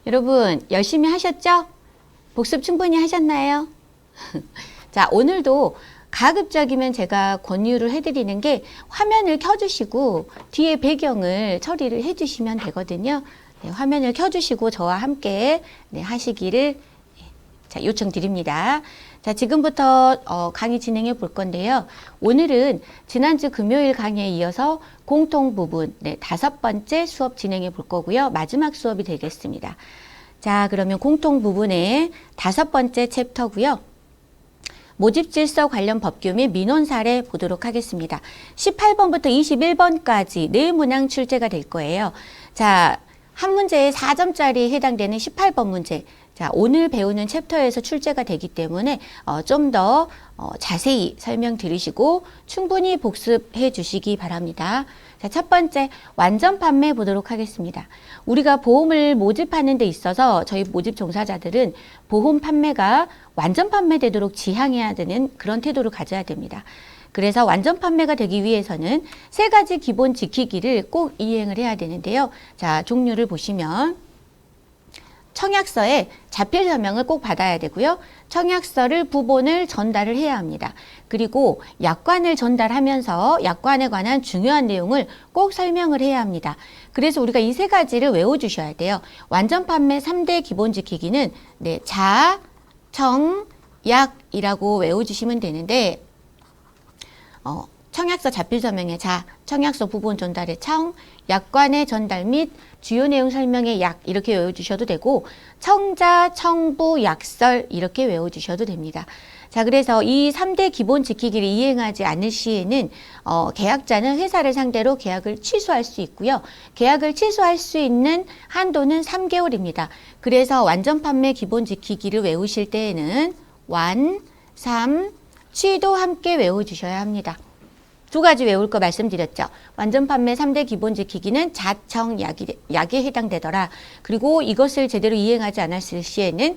여러분 열심히 하셨죠? 복습 충분히 하셨나요? 자, 오늘도 가급적이면 제가 권유를 해드리는 게 화면을 켜주시고 뒤에 배경을 처리를 해주시면 되거든요. 네, 화면을 켜주시고 저와 함께 하시기를 자, 요청드립니다. 자, 지금부터 강의 진행해 볼 건데요. 오늘은 지난주 금요일 강의에 이어서 공통 부분 5번째 수업 진행해 볼 거고요. 마지막 수업이 되겠습니다. 자, 그러면 공통 부분의 5번째 챕터고요. 모집질서 관련 법규 및 민원 사례 보도록 하겠습니다. 18번부터 21번까지 네 문항 출제가 될 거예요. 자, 한 문제에 4점짜리 해당되는 18번 문제. 자, 오늘 배우는 챕터에서 출제가 되기 때문에 좀 더 자세히 설명 들으시고 충분히 복습해 주시기 바랍니다. 자, 첫 번째 완전 판매 보도록 하겠습니다. 우리가 보험을 모집하는 데 있어서 저희 모집 종사자들은 보험 판매가 완전 판매되도록 지향해야 되는 그런 태도를 가져야 됩니다. 그래서 완전 판매가 되기 위해서는 3가지 기본 지키기를 꼭 이행을 해야 되는데요. 자, 종류를 보시면 청약서에 자필 서명을 꼭 받아야 되고요. 청약서를 부본을 전달을 해야 합니다. 그리고 약관을 전달하면서 약관에 관한 중요한 내용을 꼭 설명을 해야 합니다. 그래서 우리가 이 3가지를 외워주셔야 돼요. 완전 판매 3대 기본 지키기는 자, 청, 약이라고 외워주시면 되는데 청약서 자필 서명의 자, 청약서 부본 전달의 청, 약관의 전달 및 주요 내용 설명의 약 이렇게 외워주셔도 되고 청자, 청부, 약설 이렇게 외워주셔도 됩니다. 자, 그래서 이 3대 기본 지키기를 이행하지 않을 시에는 계약자는 회사를 상대로 계약을 취소할 수 있고요. 계약을 취소할 수 있는 한도는 3개월입니다. 그래서 완전 판매 기본 지키기를 외우실 때에는 완, 삼, 취도 함께 외워주셔야 합니다. 2가지 외울 거 말씀드렸죠. 완전 판매 3대 기본 지키기는 자청, 약에 해당되더라. 그리고 이것을 제대로 이행하지 않았을 시에는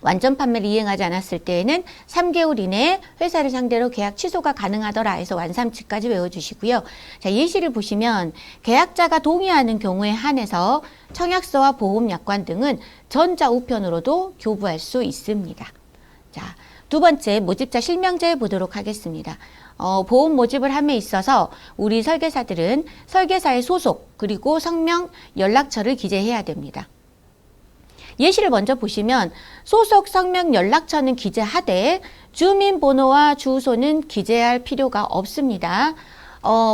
완전 판매를 이행하지 않았을 때에는 3개월 이내에 회사를 상대로 계약 취소가 가능하더라 해서 완삼치까지 외워주시고요. 자, 예시를 보시면 계약자가 동의하는 경우에 한해서 청약서와 보험 약관 등은 전자우편으로도 교부할 수 있습니다. 자, 2번째 모집자 실명제 보도록 하겠습니다. 보험 모집을 함에 있어서 우리 설계사들은 설계사의 소속 그리고 성명, 연락처를 기재해야 됩니다. 예시를 먼저 보시면 소속, 성명, 연락처는 기재하되 주민번호와 주소는 기재할 필요가 없습니다.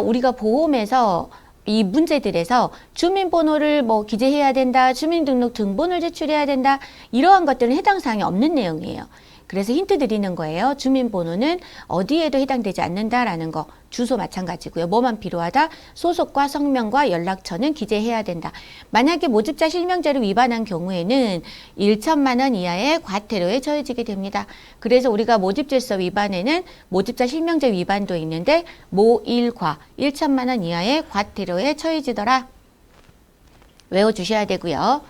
우리가 보험에서 이 문제들에서 주민번호를 기재해야 된다, 주민등록 등본을 제출해야 된다 이러한 것들은 해당 사항이 없는 내용이에요. 그래서 힌트 드리는 거예요. 주민번호는 어디에도 해당되지 않는다라는 거. 주소 마찬가지고요. 뭐만 필요하다? 소속과 성명과 연락처는 기재해야 된다. 만약에 모집자 실명제를 위반한 경우에는 1천만 원 이하의 과태료에 처해지게 됩니다. 그래서 우리가 모집질서 위반에는 모집자 실명제 위반도 있는데 모일과 1천만 원 이하의 과태료에 처해지더라. 외워주셔야 되고요.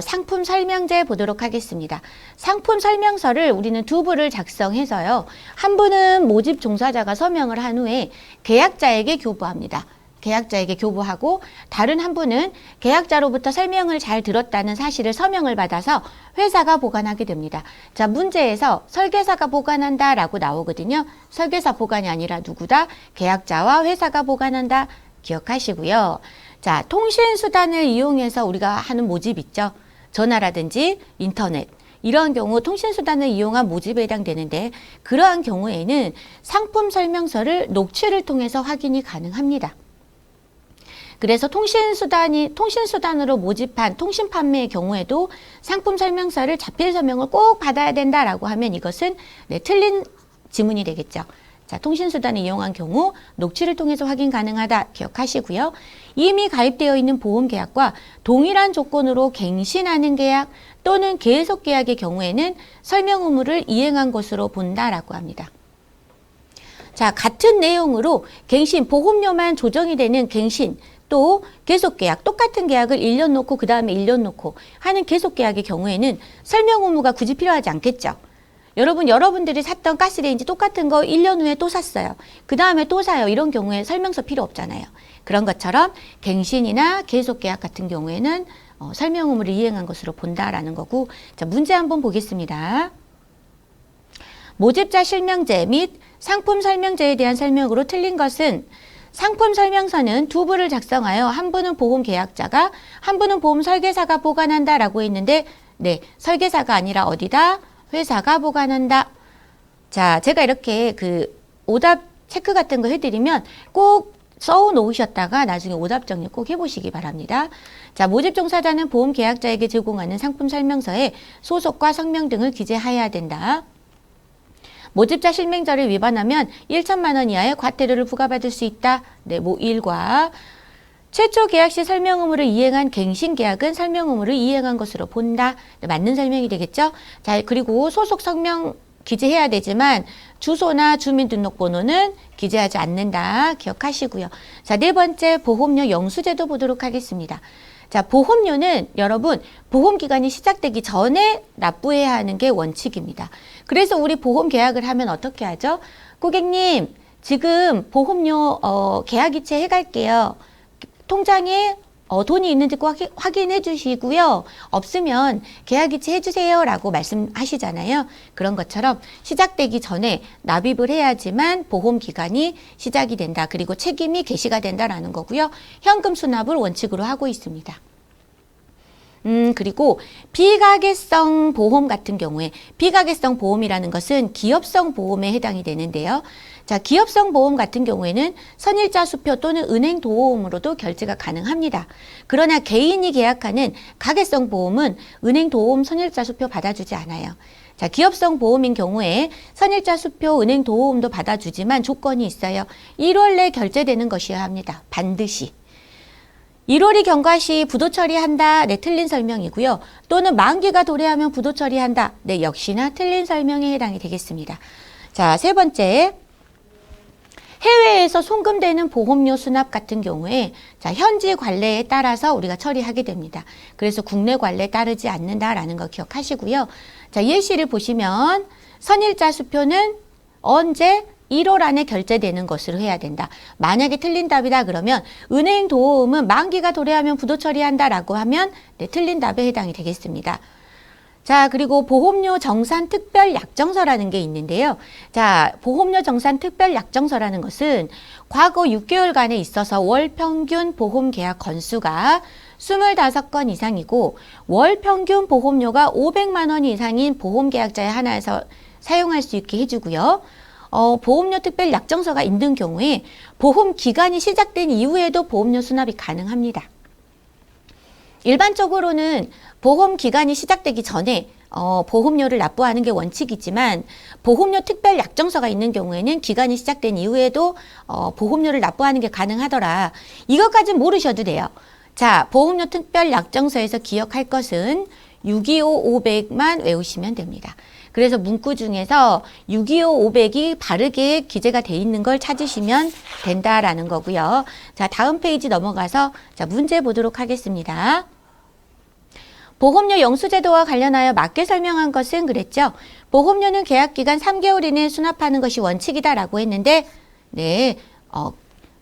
상품 설명제 보도록 하겠습니다. 상품 설명서를 우리는 2부를 작성해서요. 한 부는 모집 종사자가 서명을 한 후에 계약자에게 교부합니다. 계약자에게 교부하고 다른 한 부는 계약자로부터 설명을 잘 들었다는 사실을 서명을 받아서 회사가 보관하게 됩니다. 자, 문제에서 설계사가 보관한다 라고 나오거든요. 설계사 보관이 아니라 누구다? 계약자와 회사가 보관한다. 기억하시고요. 자, 통신수단을 이용해서 우리가 하는 모집 있죠. 전화라든지 인터넷. 이러한 경우 통신수단을 이용한 모집에 해당되는데 그러한 경우에는 상품 설명서를 녹취를 통해서 확인이 가능합니다. 그래서 통신수단으로 모집한 통신판매의 경우에도 상품 설명서를 자필 서명을 꼭 받아야 된다라고 하면 이것은 틀린 지문이 되겠죠. 자, 통신수단을 이용한 경우 녹취를 통해서 확인 가능하다 기억하시고요. 이미 가입되어 있는 보험계약과 동일한 조건으로 갱신하는 계약 또는 계속 계약의 경우에는 설명 의무를 이행한 것으로 본다라고 합니다. 자, 같은 내용으로 갱신, 보험료만 조정이 되는 갱신 또 계속 계약, 똑같은 계약을 1년 놓고 그 다음에 1년 놓고 하는 계속 계약의 경우에는 설명 의무가 굳이 필요하지 않겠죠. 여러분들이 샀던 가스레인지 똑같은 거 1년 후에 또 샀어요. 그 다음에 또 사요. 이런 경우에 설명서 필요 없잖아요. 그런 것처럼 갱신이나 계속 계약 같은 경우에는 설명 의무를 이행한 것으로 본다라는 거고, 자, 문제 한번 보겠습니다. 모집자 실명제 및 상품 설명제에 대한 설명으로 틀린 것은 상품 설명서는 두 부를 작성하여 한 부는 보험 계약자가 한 부는 보험 설계사가 보관한다라고 했는데 네, 설계사가 아니라 어디다? 회사가 보관한다. 자, 제가 이렇게 그 오답 체크 같은 거 해드리면 꼭 써 놓으셨다가 나중에 오답 정리 꼭 해보시기 바랍니다. 자, 모집 종사자는 보험 계약자에게 제공하는 상품 설명서에 소속과 성명 등을 기재해야 된다. 모집자 실명제를 위반하면 1천만 원 이하의 과태료를 부과받을 수 있다. 네, 뭐 1과 최초 계약 시 설명 의무를 이행한 갱신 계약은 설명 의무를 이행한 것으로 본다. 네, 맞는 설명이 되겠죠? 자, 그리고 소속 성명 기재해야 되지만 주소나 주민등록번호는 기재하지 않는다. 기억하시고요. 자, 네 번째 보험료 영수제도 보도록 하겠습니다. 자, 보험료는 여러분 보험기간이 시작되기 전에 납부해야 하는 게 원칙입니다. 그래서 우리 보험 계약을 하면 어떻게 하죠? 고객님, 지금 보험료 계약이체 해갈게요. 통장에 돈이 있는지 꼭 확인해 주시고요. 없으면 계약이체 해주세요 라고 말씀하시잖아요. 그런 것처럼 시작되기 전에 납입을 해야지만 보험기간이 시작이 된다. 그리고 책임이 개시가 된다라는 거고요. 현금 수납을 원칙으로 하고 있습니다. 그리고 비가계성 보험 같은 경우에 비가계성 보험이라는 것은 기업성 보험에 해당이 되는데요. 자, 기업성 보험 같은 경우에는 선일자 수표 또는 은행 도움으로도 결제가 가능합니다. 그러나 개인이 계약하는 가계성 보험은 은행 도움 선일자 수표 받아주지 않아요. 자, 기업성 보험인 경우에 선일자 수표 은행 도움도 받아주지만 조건이 있어요. 1월 내 결제되는 것이어야 합니다. 반드시. 1월이 경과 시 부도 처리한다. 네, 틀린 설명이고요. 또는 만기가 도래하면 부도 처리한다. 네, 역시나 틀린 설명에 해당이 되겠습니다. 자, 세 번째. 해외에서 송금되는 보험료 수납 같은 경우에 자, 현지 관례에 따라서 우리가 처리하게 됩니다. 그래서 국내 관례에 따르지 않는다라는 거 기억하시고요. 자, 예시를 보시면 선일자 수표는 언제 1월 안에 결제되는 것으로 해야 된다. 만약에 틀린 답이다 그러면 은행 도움은 만기가 도래하면 부도 처리한다라고 하면 네, 틀린 답에 해당이 되겠습니다. 자, 그리고 보험료 정산 특별 약정서라는 게 있는데요. 자, 보험료 정산 특별 약정서라는 것은 과거 6개월간에 있어서 월 평균 보험 계약 건수가 25건 이상이고 월 평균 보험료가 500만 원 이상인 보험 계약자에 하나에서 사용할 수 있게 해주고요. 보험료 특별 약정서가 있는 경우에 보험 기간이 시작된 이후에도 보험료 수납이 가능합니다. 일반적으로는 보험 기간이 시작되기 전에 보험료를 납부하는 게 원칙이지만 보험료 특별 약정서가 있는 경우에는 기간이 시작된 이후에도 보험료를 납부하는 게 가능하더라. 이것까지는 모르셔도 돼요. 자, 보험료 특별 약정서에서 기억할 것은 625, 500만 외우시면 됩니다. 그래서 문구 중에서 625, 500이 바르게 기재가 돼 있는 걸 찾으시면 된다라는 거고요. 자, 다음 페이지 넘어가서 자, 문제 보도록 하겠습니다. 보험료 영수제도와 관련하여 맞게 설명한 것은 그랬죠. 보험료는 계약기간 3개월 이내에 수납하는 것이 원칙이다라고 했는데 네,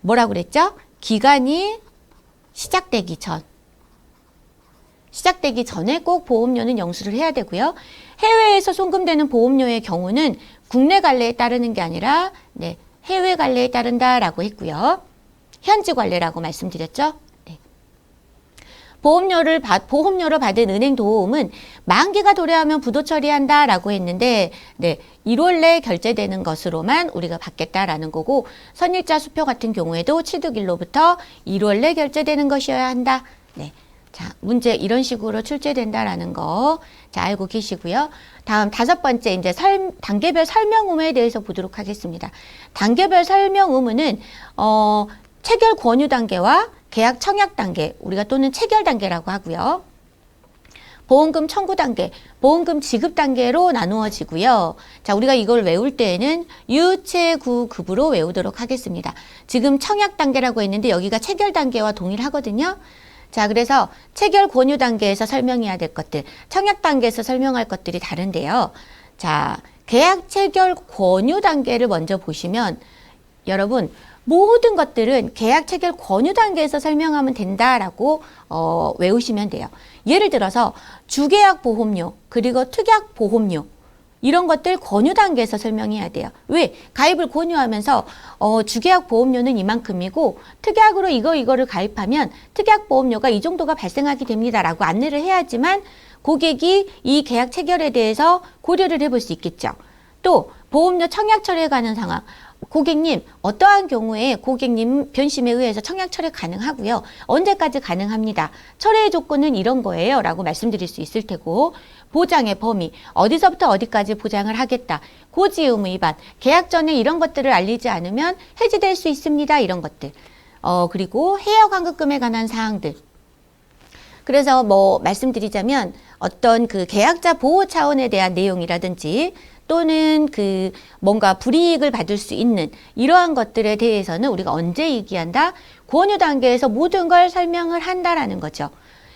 뭐라고 그랬죠? 기간이 시작되기 전에 꼭 보험료는 영수를 해야 되고요. 해외에서 송금되는 보험료의 경우는 국내 관례에 따르는 게 아니라 네, 해외 관례에 따른다라고 했고요. 현지 관례라고 말씀드렸죠. 네. 보험료를 받은 은행 도움은 만기가 도래하면 부도 처리한다라고 했는데 네, 1월 내에 결제되는 것으로만 우리가 받겠다라는 거고 선일자 수표 같은 경우에도 취득일로부터 1월 내 결제되는 것이어야 한다. 네. 자, 문제 이런 식으로 출제된다라는 거, 자, 알고 계시고요. 다음 5번째, 이제 단계별 설명 의무에 대해서 보도록 하겠습니다. 단계별 설명 의무는, 체결 권유 단계와 계약 청약 단계, 우리가 또는 체결 단계라고 하고요. 보험금 청구 단계, 보험금 지급 단계로 나누어지고요. 자, 우리가 이걸 외울 때에는 유체구급으로 외우도록 하겠습니다. 지금 청약 단계라고 했는데 여기가 체결 단계와 동일하거든요. 자, 그래서 체결 권유 단계에서 설명해야 될 것들, 청약 단계에서 설명할 것들이 다른데요. 자, 계약 체결 권유 단계를 먼저 보시면 여러분 모든 것들은 계약 체결 권유 단계에서 설명하면 된다라고 외우시면 돼요. 예를 들어서 주계약 보험료 그리고 특약 보험료 이런 것들 권유 단계에서 설명해야 돼요. 왜? 가입을 권유하면서 주계약 보험료는 이만큼이고 특약으로 이거를 가입하면 특약 보험료가 이 정도가 발생하게 됩니다라고 안내를 해야지만 고객이 이 계약 체결에 대해서 고려를 해볼 수 있겠죠. 또 보험료 청약 철회에 관한 상황. 고객님, 어떠한 경우에 고객님 변심에 의해서 청약 철회 가능하고요. 언제까지 가능합니다. 철회의 조건은 이런 거예요. 라고 말씀드릴 수 있을 테고, 보장의 범위, 어디서부터 어디까지 보장을 하겠다. 고지 의무 위반, 계약 전에 이런 것들을 알리지 않으면 해지될 수 있습니다. 이런 것들. 그리고 해약 환급금에 관한 사항들. 그래서 뭐 말씀드리자면 어떤 그 계약자 보호 차원에 대한 내용이라든지 또는 그 뭔가 불이익을 받을 수 있는 이러한 것들에 대해서는 우리가 언제 얘기한다? 권유 단계에서 모든 걸 설명을 한다라는 거죠.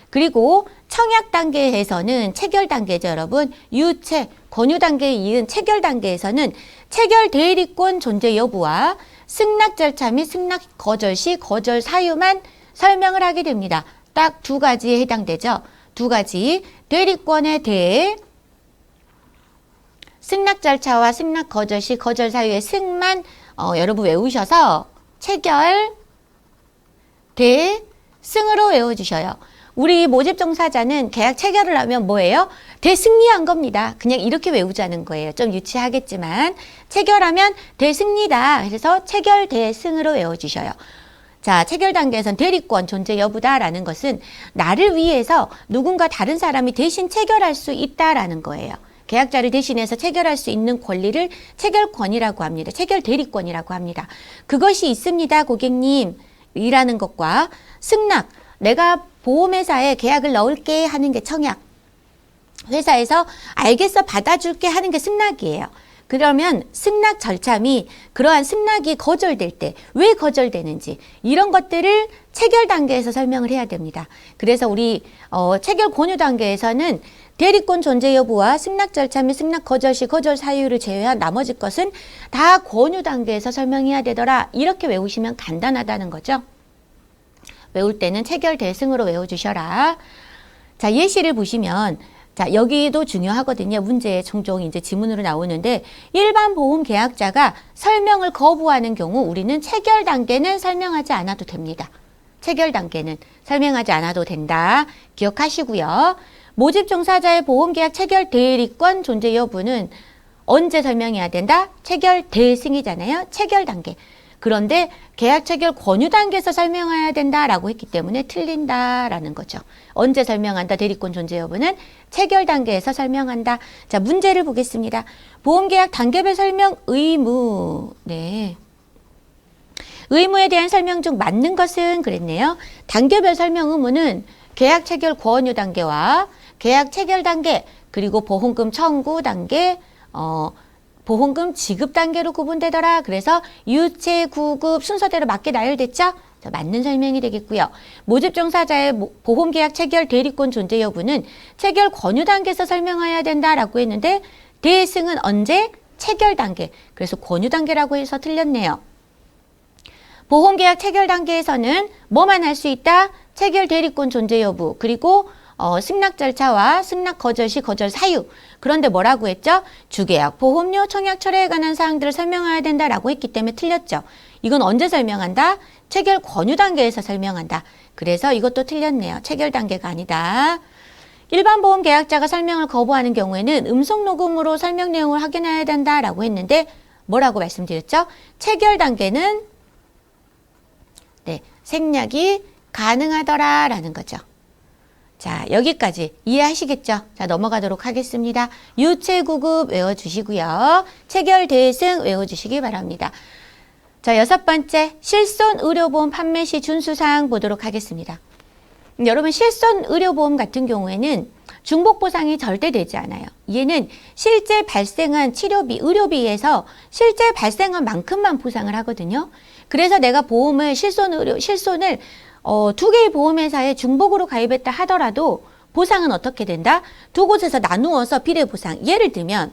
그리고 청약 단계에서는 체결 단계죠, 여러분. 유체, 권유 단계에 이은 체결 단계에서는 체결 대리권 존재 여부와 승낙 절차 및 승낙 거절 시 거절 사유만 설명을 하게 됩니다. 딱 두 가지에 해당되죠. 두 가지. 대리권에 대해 승낙 절차와 승낙 거절 시 거절 사유의 승만 여러분 외우셔서 체결 대승으로 외워주셔요. 우리 모집 종사자는 계약 체결을 하면 뭐예요? 대승리한 겁니다. 그냥 이렇게 외우자는 거예요. 좀 유치하겠지만 체결하면 대승리다. 그래서 체결 대승으로 외워주셔요. 자, 체결 단계에선 대리권 존재 여부다라는 것은 나를 위해서 누군가 다른 사람이 대신 체결할 수 있다라는 거예요. 계약자를 대신해서 체결할 수 있는 권리를 체결권이라고 합니다. 체결 대리권이라고 합니다. 그것이 있습니다, 고객님. 이라는 것과 승낙, 내가 보험회사에 계약을 넣을게 하는 게 청약. 회사에서 알겠어, 받아줄게 하는 게 승낙이에요. 그러면 승낙 절차 및 그러한 승낙이 거절될 때 왜 거절되는지 이런 것들을 체결 단계에서 설명을 해야 됩니다. 그래서 우리 체결 권유 단계에서는 대리권 존재 여부와 승낙 절차 및 승낙 거절 시 거절 사유를 제외한 나머지 것은 다 권유 단계에서 설명해야 되더라. 이렇게 외우시면 간단하다는 거죠. 외울 때는 체결 대승으로 외워주셔라. 자, 예시를 보시면 자, 여기도 중요하거든요. 문제에 종종 이제 지문으로 나오는데 일반 보험 계약자가 설명을 거부하는 경우 우리는 체결 단계는 설명하지 않아도 됩니다. 체결 단계는 설명하지 않아도 된다. 기억하시고요. 모집 종사자의 보험 계약 체결 대리권 존재 여부는 언제 설명해야 된다? 체결 대승이잖아요. 체결 단계. 그런데 계약 체결 권유 단계에서 설명해야 된다라고 했기 때문에 틀린다라는 거죠. 언제 설명한다? 대리권 존재 여부는 체결 단계에서 설명한다. 자, 문제를 보겠습니다. 보험계약 단계별 설명 의무. 네. 의무에 대한 설명 중 맞는 것은 그랬네요. 단계별 설명 의무는 계약 체결 권유 단계와 계약 체결 단계 그리고 보험금 청구 단계, 보험금 지급 단계로 구분되더라. 그래서 유체, 구급 순서대로 맞게 나열됐죠? 자, 맞는 설명이 되겠고요. 모집 종사자의 보험계약 체결 대리권 존재 여부는 체결 권유 단계에서 설명해야 된다라고 했는데 대승은 언제? 체결 단계. 그래서 권유 단계라고 해서 틀렸네요. 보험계약 체결 단계에서는 뭐만 할 수 있다? 체결 대리권 존재 여부 그리고 승낙 절차와 승낙 거절 시 거절 사유. 그런데 뭐라고 했죠? 주계약, 보험료, 청약 철회에 관한 사항들을 설명해야 된다라고 했기 때문에 틀렸죠. 이건 언제 설명한다? 체결 권유 단계에서 설명한다. 그래서 이것도 틀렸네요. 체결 단계가 아니다. 일반 보험 계약자가 설명을 거부하는 경우에는 음성 녹음으로 설명 내용을 확인해야 된다라고 했는데 뭐라고 말씀드렸죠? 체결 단계는 네, 생략이 가능하더라라는 거죠. 자, 여기까지 이해하시겠죠? 자, 넘어가도록 하겠습니다. 유체 구급 외워주시고요. 체결 대승 외워주시기 바랍니다. 자, 6번째 실손 의료보험 판매 시 준수사항 보도록 하겠습니다. 여러분 실손 의료보험 같은 경우에는 중복 보상이 절대 되지 않아요. 얘는 실제 발생한 치료비, 의료비에서 실제 발생한 만큼만 보상을 하거든요. 그래서 내가 보험을 실손을 두 개의 보험회사에 중복으로 가입했다 하더라도 보상은 어떻게 된다? 두 곳에서 나누어서 비례 보상. 예를 들면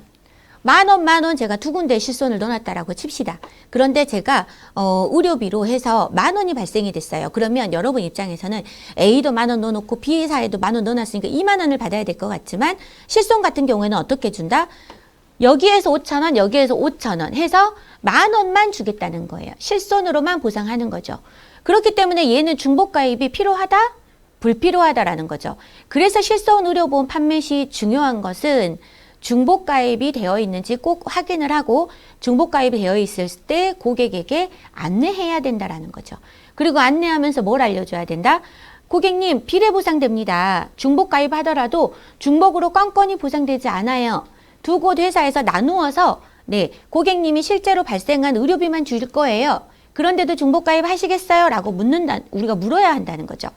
만 원 제가 두 군데 실손을 넣어놨다라고 칩시다. 그런데 제가 의료비로 해서 10,000원이 발생이 됐어요. 그러면 여러분 입장에서는 A도 10,000원 넣어놓고 B사에도 10,000원 넣어놨으니까 20,000원을 받아야 될 것 같지만 실손 같은 경우에는 어떻게 준다? 여기에서 5,000원, 여기에서 5,000원 해서 10,000원만 주겠다는 거예요. 실손으로만 보상하는 거죠. 그렇기 때문에 얘는 중복가입이 필요하다? 불필요하다라는 거죠. 그래서 실손 의료보험 판매 시 중요한 것은 중복가입이 되어 있는지 꼭 확인을 하고 중복가입이 되어 있을 때 고객에게 안내해야 된다라는 거죠. 그리고 안내하면서 뭘 알려줘야 된다? 고객님, 비례 보상됩니다. 중복가입 하더라도 중복으로 건건이 보상되지 않아요. 두 곳 회사에서 나누어서 고객님이 실제로 발생한 의료비만 줄 거예요. 그런데도 중복가입 하시겠어요? 라고 우리가 물어야 한다는 거죠.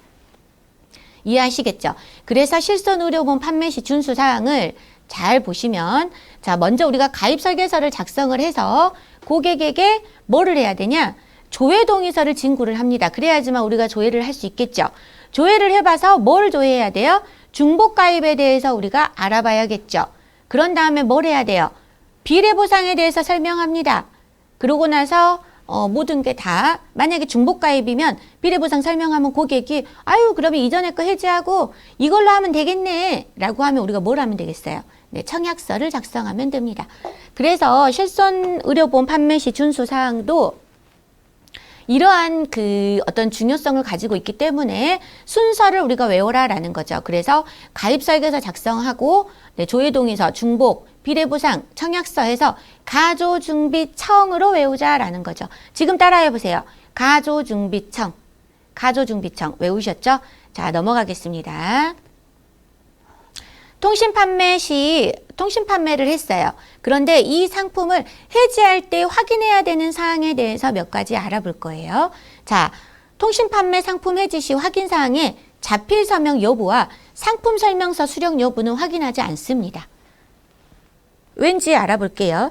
이해하시겠죠? 그래서 실손 의료보험 판매 시 준수 사항을 잘 보시면, 자, 먼저 우리가 가입 설계서를 작성을 해서 고객에게 뭐를 해야 되냐? 조회 동의서를 진구를 합니다. 그래야지만 우리가 조회를 할 수 있겠죠. 조회를 해봐서 뭘 조회해야 돼요? 중복가입에 대해서 우리가 알아봐야겠죠. 그런 다음에 뭘 해야 돼요? 비례보상에 대해서 설명합니다. 그러고 나서 모든 게 다 만약에 중복가입이면 비례보상 설명하면 고객이 아유 그러면 이전에 거 해지하고 이걸로 하면 되겠네 라고 하면 우리가 뭘 하면 되겠어요? 청약서를 작성하면 됩니다. 그래서 실손 의료보험 판매 시 준수 사항도 이러한 어떤 중요성을 가지고 있기 때문에 순서를 우리가 외워라라는 거죠. 그래서 가입 설계서 작성하고 조회동의서, 중복, 비례보상, 청약서 해서 가조중비청으로 외우자라는 거죠. 지금 따라해 보세요. 가조중비청, 가조중비청 외우셨죠? 자, 넘어가겠습니다. 통신 판매 시 통신 판매를 했어요. 그런데 이 상품을 해지할 때 확인해야 되는 사항에 대해서 몇 가지 알아볼 거예요. 자, 통신 판매 상품 해지 시 확인 사항에 자필 서명 여부와 상품 설명서 수령 여부는 확인하지 않습니다. 왠지 알아볼게요.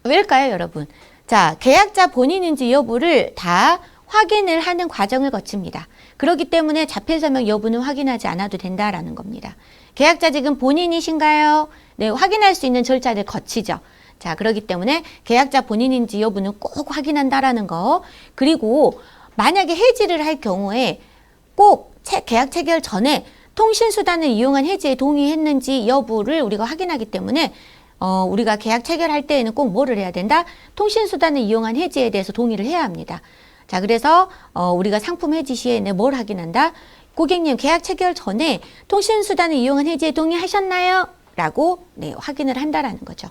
왜일까요, 여러분? 자, 계약자 본인인지 여부를 다 확인을 하는 과정을 거칩니다. 그렇기 때문에 자필 서명 여부는 확인하지 않아도 된다라는 겁니다. 계약자 지금 본인이신가요? 네, 확인할 수 있는 절차를 거치죠. 자, 그렇기 때문에 계약자 본인인지 여부는 꼭 확인한다라는 거. 그리고 만약에 해지를 할 경우에 꼭 계약 체결 전에 통신수단을 이용한 해지에 동의했는지 여부를 우리가 확인하기 때문에 우리가 계약 체결할 때에는 꼭 뭐를 해야 된다? 통신수단을 이용한 해지에 대해서 동의를 해야 합니다. 자, 그래서 우리가 상품 해지 시에는 뭘 확인한다? 고객님, 계약 체결 전에 통신수단을 이용한 해지에 동의하셨나요? 라고 확인을 한다라는 거죠.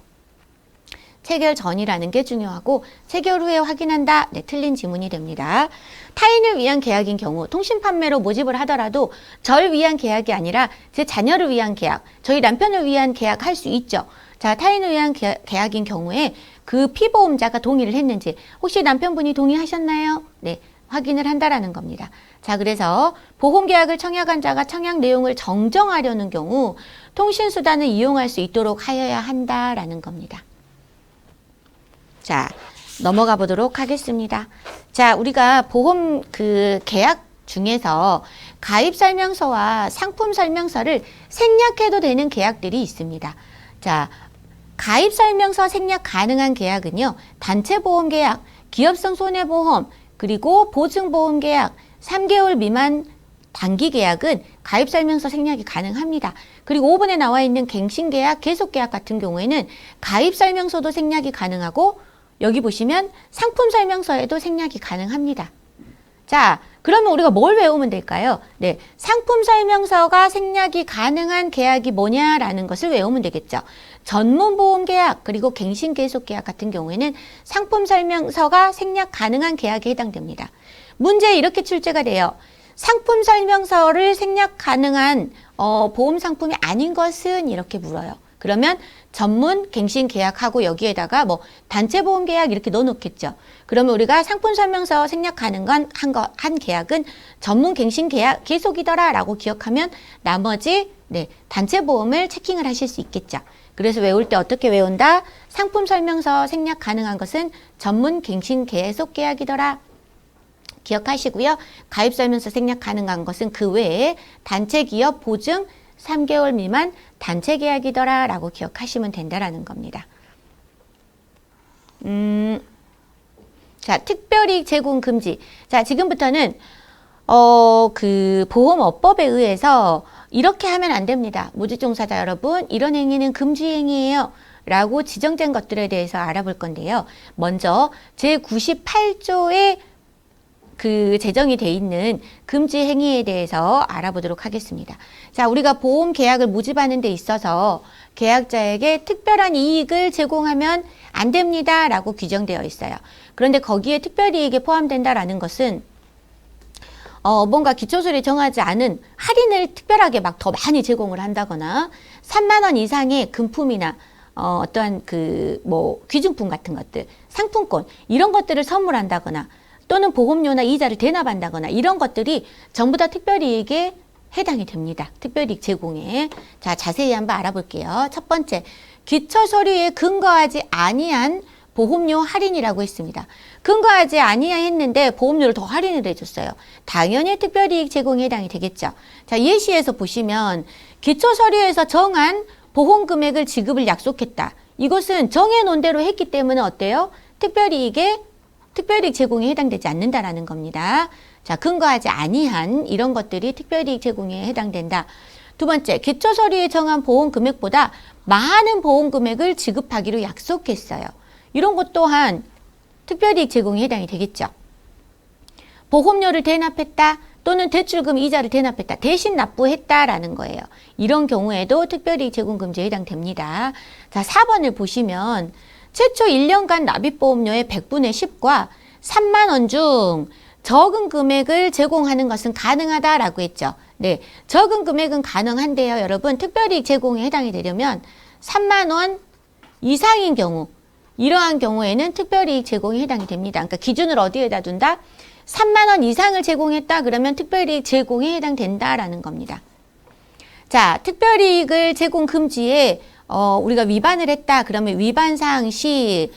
체결 전이라는 게 중요하고 체결 후에 확인한다. 틀린 지문이 됩니다. 타인을 위한 계약인 경우 통신 판매로 모집을 하더라도 절 위한 계약이 아니라 제 자녀를 위한 계약, 저희 남편을 위한 계약 할 수 있죠. 자, 타인을 위한 계약인 경우에 그 피보험자가 동의를 했는지 혹시 남편분이 동의하셨나요? 네, 확인을 한다라는 겁니다. 자, 그래서 보험계약을 청약한 자가 청약 내용을 정정하려는 경우 통신수단을 이용할 수 있도록 하여야 한다라는 겁니다. 자, 넘어가 보도록 하겠습니다. 자, 우리가 보험 계약 중에서 가입 설명서와 상품 설명서를 생략해도 되는 계약들이 있습니다. 자, 가입 설명서 생략 가능한 계약은요, 단체 보험 계약, 기업성 손해보험, 그리고 보증보험 계약, 3개월 미만 단기 계약은 가입 설명서 생략이 가능합니다. 그리고 5번에 나와 있는 갱신 계약, 계속 계약 같은 경우에는 가입 설명서도 생략이 가능하고 여기 보시면 상품 설명서에도 생략이 가능합니다. 자, 그러면 우리가 뭘 외우면 될까요? 네, 상품 설명서가 생략이 가능한 계약이 뭐냐라는 것을 외우면 되겠죠. 전문보험 계약, 그리고 갱신 계속 계약 같은 경우에는 상품 설명서가 생략 가능한 계약에 해당됩니다. 문제에 이렇게 출제가 돼요. 상품 설명서를 생략 가능한 보험 상품이 아닌 것은 이렇게 물어요. 그러면 전문 갱신 계약하고 여기에다가 뭐 단체 보험 계약 이렇게 넣어놓겠죠. 그러면 우리가 상품 설명서 생략 가능한 한 계약은 전문 갱신 계약 계속이더라라고 기억하면 나머지 단체 보험을 체킹을 하실 수 있겠죠. 그래서 외울 때 어떻게 외운다? 상품 설명서 생략 가능한 것은 전문 갱신 계속 계약이더라. 기억하시고요. 가입 설명서 생략 가능한 것은 그 외에 단체 기업 보증 3개월 미만 단체 계약이더라 라고 기억하시면 된다라는 겁니다. 자, 특별이익 제공 금지. 자, 지금부터는 그 보험업법에 의해서 이렇게 하면 안 됩니다. 모집종사자 여러분, 이런 행위는 금지 행위예요 라고 지정된 것들에 대해서 알아볼 건데요. 먼저 제98조에 그 제정이 돼 있는 금지 행위에 대해서 알아보도록 하겠습니다. 자, 우리가 보험 계약을 모집하는 데 있어서 계약자에게 특별한 이익을 제공하면 안 됩니다 라고 규정되어 있어요. 그런데 거기에 특별이익에 포함된다라는 것은 뭔가 기초수리 정하지 않은 할인을 특별하게 막 더 많이 제공을 한다거나 3만 원 이상의 금품이나 어떠한 그 뭐 귀중품 같은 것들, 상품권 이런 것들을 선물한다거나 또는 보험료나 이자를 대납한다거나 이런 것들이 전부 다 특별이익에 해당이 됩니다. 특별이익 제공에. 자, 자세히 한번 알아볼게요. 첫 번째, 기초서류에 근거하지 아니한 보험료 할인이라고 했습니다. 근거하지 아니했는데 보험료를 더 할인을 해줬어요. 당연히 특별이익 제공에 해당이 되겠죠. 자, 예시에서 보시면 기초서류에서 정한 보험금액을 지급을 약속했다. 이것은 정해놓은 대로 했기 때문에 어때요? 특별이익 제공에 해당되지 않는다라는 겁니다. 자, 근거하지 아니한 이런 것들이 특별이익 제공에 해당된다. 두 번째, 기초서류에 정한 보험금액보다 많은 보험금액을 지급하기로 약속했어요. 이런 것 또한 특별이익 제공에 해당이 되겠죠. 보험료를 대납했다 또는 대출금 이자를 대납했다. 대신 납부했다라는 거예요. 이런 경우에도 특별이익 제공 금지에 해당됩니다. 자, 4번을 보시면 최초 1년간 납입보험료의 100분의 10과 3만 원 중 적은 금액을 제공하는 것은 가능하다라고 했죠. 네, 적은 금액은 가능한데요. 여러분, 특별이익 제공에 해당이 되려면 3만 원 이상인 경우, 이러한 경우에는 특별이익 제공에 해당이 됩니다. 그러니까 기준을 어디에다 둔다? 3만 원 이상을 제공했다 그러면 특별이익 제공에 해당된다라는 겁니다. 자, 특별이익을 제공 금지에 우리가 위반을 했다 그러면 위반 사항 시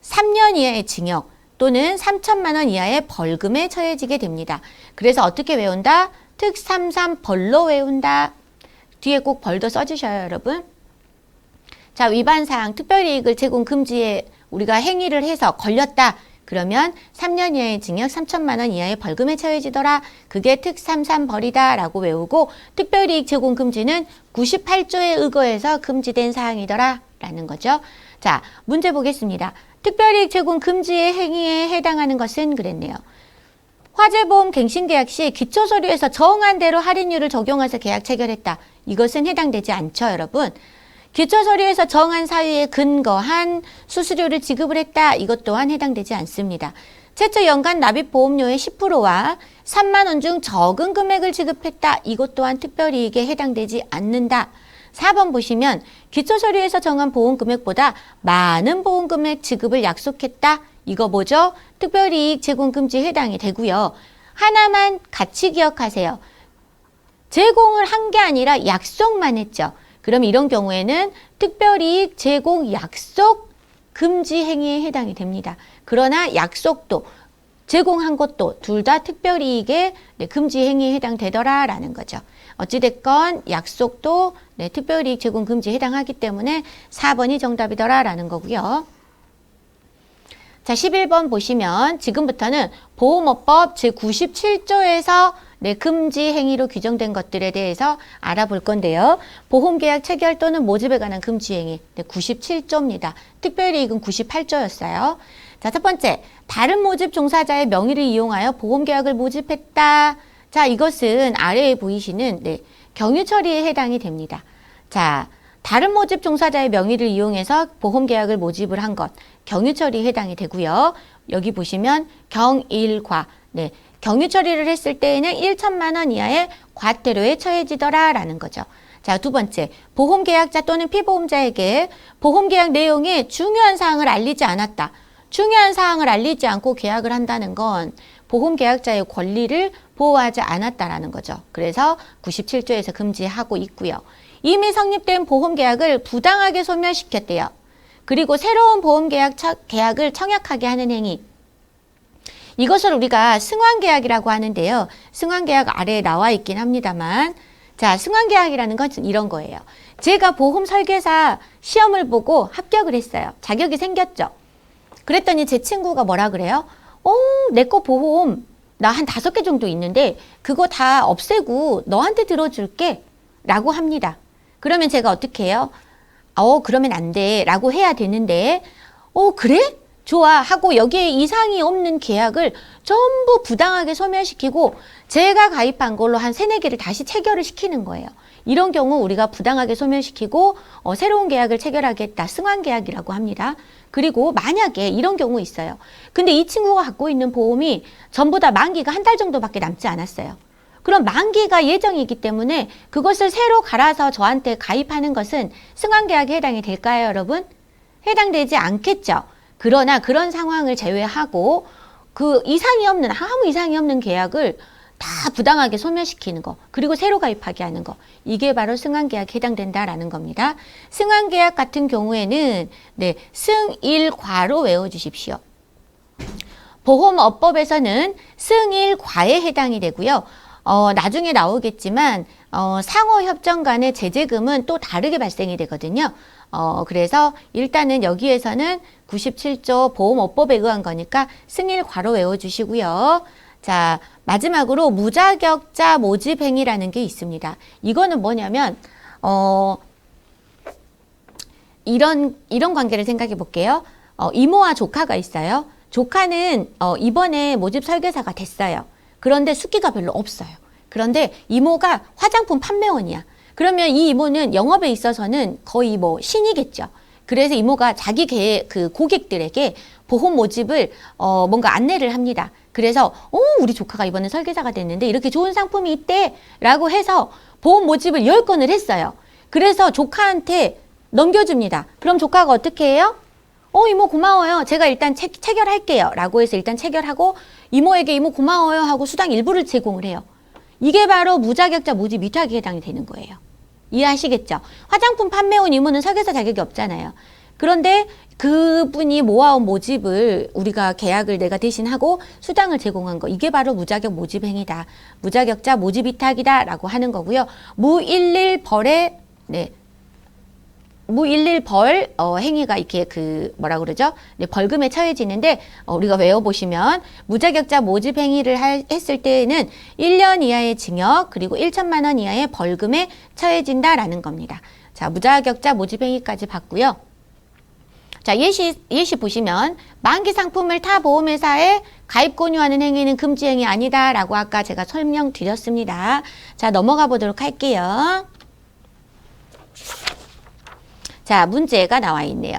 3년 이하의 징역 또는 3천만 원 이하의 벌금에 처해지게 됩니다. 그래서 어떻게 외운다? 특33 벌로 외운다. 뒤에 꼭 벌도 써주셔요, 여러분. 자, 위반 사항 특별이익을 제공 금지에 우리가 행위를 해서 걸렸다. 그러면 3년 이하의 징역 3천만 원 이하의 벌금에 처해지더라. 그게 특33 벌이다 라고 외우고 특별이익 제공 금지는 98조에 의거해서 금지된 사항이더라 라는 거죠. 자, 문제 보겠습니다. 특별이익 제공 금지의 행위에 해당하는 것은 그랬네요. 화재보험 갱신계약 시 기초서류에서 정한 대로 할인율을 적용해서 계약 체결했다. 이것은 해당되지 않죠, 여러분. 기초서류에서 정한 사유에 근거한 수수료를 지급을 했다. 이것 또한 해당되지 않습니다. 최초 연간 납입보험료의 10%와 3만 원 중 적은 금액을 지급했다. 이것 또한 특별이익에 해당되지 않는다. 4번 보시면 기초서류에서 정한 보험금액보다 많은 보험금액 지급을 약속했다. 이거 뭐죠? 특별이익 제공 금지에 해당이 되고요. 하나만 같이 기억하세요. 제공을 한 게 아니라 약속만 했죠. 그럼 이런 경우에는 특별이익 제공 약속 금지 행위에 해당이 됩니다. 그러나 약속도 제공한 것도 둘 다 특별이익의 금지 행위에 해당되더라라는 거죠. 어찌됐건 약속도 특별이익 제공 금지에 해당하기 때문에 4번이 정답이더라라는 거고요. 자, 11번 보시면 지금부터는 보험업법 제97조에서 금지 행위로 규정된 것들에 대해서 알아볼 건데요. 보험계약 체결 또는 모집에 관한 금지 행위 97조입니다. 특별이익은 98조였어요. 자, 첫 번째, 다른 모집 종사자의 명의를 이용하여 보험계약을 모집했다. 자, 이것은 아래에 보이시는 경유처리에 해당이 됩니다. 자, 다른 모집 종사자의 명의를 이용해서 보험계약을 모집을 한 것, 경유처리에 해당이 되고요. 여기 보시면 경일과, 경유처리를 했을 때에는 1천만 원 이하의 과태료에 처해지더라라는 거죠. 자, 두 번째, 보험계약자 또는 피보험자에게 보험계약 내용에 중요한 사항을 알리지 않았다. 중요한 사항을 알리지 않고 계약을 한다는 건 보험계약자의 권리를 보호하지 않았다라는 거죠. 그래서 97조에서 금지하고 있고요. 이미 성립된 보험계약을 부당하게 소멸시켰대요. 그리고 새로운 보험계약을 청약하게 하는 행위. 이것을 우리가 승환계약이라고 하는데요. 승환계약 아래에 나와 있긴 합니다만, 자, 승환계약이라는 건 이런 거예요. 제가 보험 설계사 시험을 보고 합격을 했어요. 자격이 생겼죠. 그랬더니 제 친구가 뭐라 그래요? 내 거 보험 나 한 5개 정도 있는데 그거 다 없애고 너한테 들어줄게 라고 합니다. 그러면 제가 어떻게 해요? 그러면 안 돼 라고 해야 되는데 그래? 좋아 하고 여기에 이상이 없는 계약을 전부 부당하게 소멸시키고 제가 가입한 걸로 한 3-4개를 다시 체결을 시키는 거예요. 이런 경우 우리가 부당하게 소멸시키고 새로운 계약을 체결하겠다. 승환계약이라고 합니다. 그리고 만약에 이런 경우 있어요. 근데 이 친구가 갖고 있는 보험이 전부 다 만기가 1달 정도밖에 남지 않았어요. 그럼 만기가 예정이기 때문에 그것을 새로 갈아서 저한테 가입하는 것은 승환계약에 해당이 될까요, 여러분? 해당되지 않겠죠. 그러나 그런 상황을 제외하고 그 이상이 없는, 아무 이상이 없는 계약을 다 부당하게 소멸시키는 거, 그리고 새로 가입하게 하는 거, 이게 바로 승환계약에 해당된다라는 겁니다. 승환계약 같은 경우에는 승일과로 외워주십시오. 보험업법에서는 승일과에 해당이 되고요. 나중에 나오겠지만 상호협정 간의 제재금은 또 다르게 발생이 되거든요. 그래서 일단은 여기에서는 97조 보험업법에 의한 거니까 승일과로 외워주시고요. 자, 마지막으로 무자격자 모집행위라는 게 있습니다. 이거는 뭐냐면 이런 관계를 생각해 볼게요. 이모와 조카가 있어요. 조카는 이번에 모집 설계사가 됐어요. 그런데 숙기가 별로 없어요. 그런데 이모가 화장품 판매원이야. 그러면 이 이모는 영업에 있어서는 거의 뭐 신이겠죠. 그래서 이모가 자기 그 고객들에게 보험 모집을 뭔가 안내를 합니다. 그래서 우리 조카가 이번에 설계사가 됐는데 이렇게 좋은 상품이 있대 라고 해서 보험 모집을 10건을 했어요. 그래서 조카한테 넘겨줍니다. 그럼 조카가 어떻게 해요? 이모 고마워요. 제가 일단 체결할게요 라고 해서 일단 체결하고 이모에게 이모 고마워요 하고 수당 일부를 제공을 해요. 이게 바로 무자격자 모집 위탁에 해당이 되는 거예요. 이해하시겠죠? 화장품 판매원 이모는 설계사 자격이 없잖아요. 그런데 그분이 모아온 모집을 우리가 계약을 내가 대신하고 수당을 제공한 거, 이게 바로 무자격 모집 행위다. 무자격자 모집 위탁이다 라고 하는 거고요. 무일일벌의 무일일벌 행위가 이렇게 뭐라 그러죠? 벌금에 처해지는데 우리가 외워보시면 무자격자 모집 행위를 했을 때에는 1년 이하의 징역 그리고 1천만 원 이하의 벌금에 처해진다라는 겁니다. 자, 무자격자 모집 행위까지 봤고요. 자, 예시 보시면 만기 상품을 타 보험회사에 가입 권유하는 행위는 금지 행위 아니다라고 아까 제가 설명드렸습니다. 자, 넘어가 보도록 할게요. 자, 문제가 나와 있네요.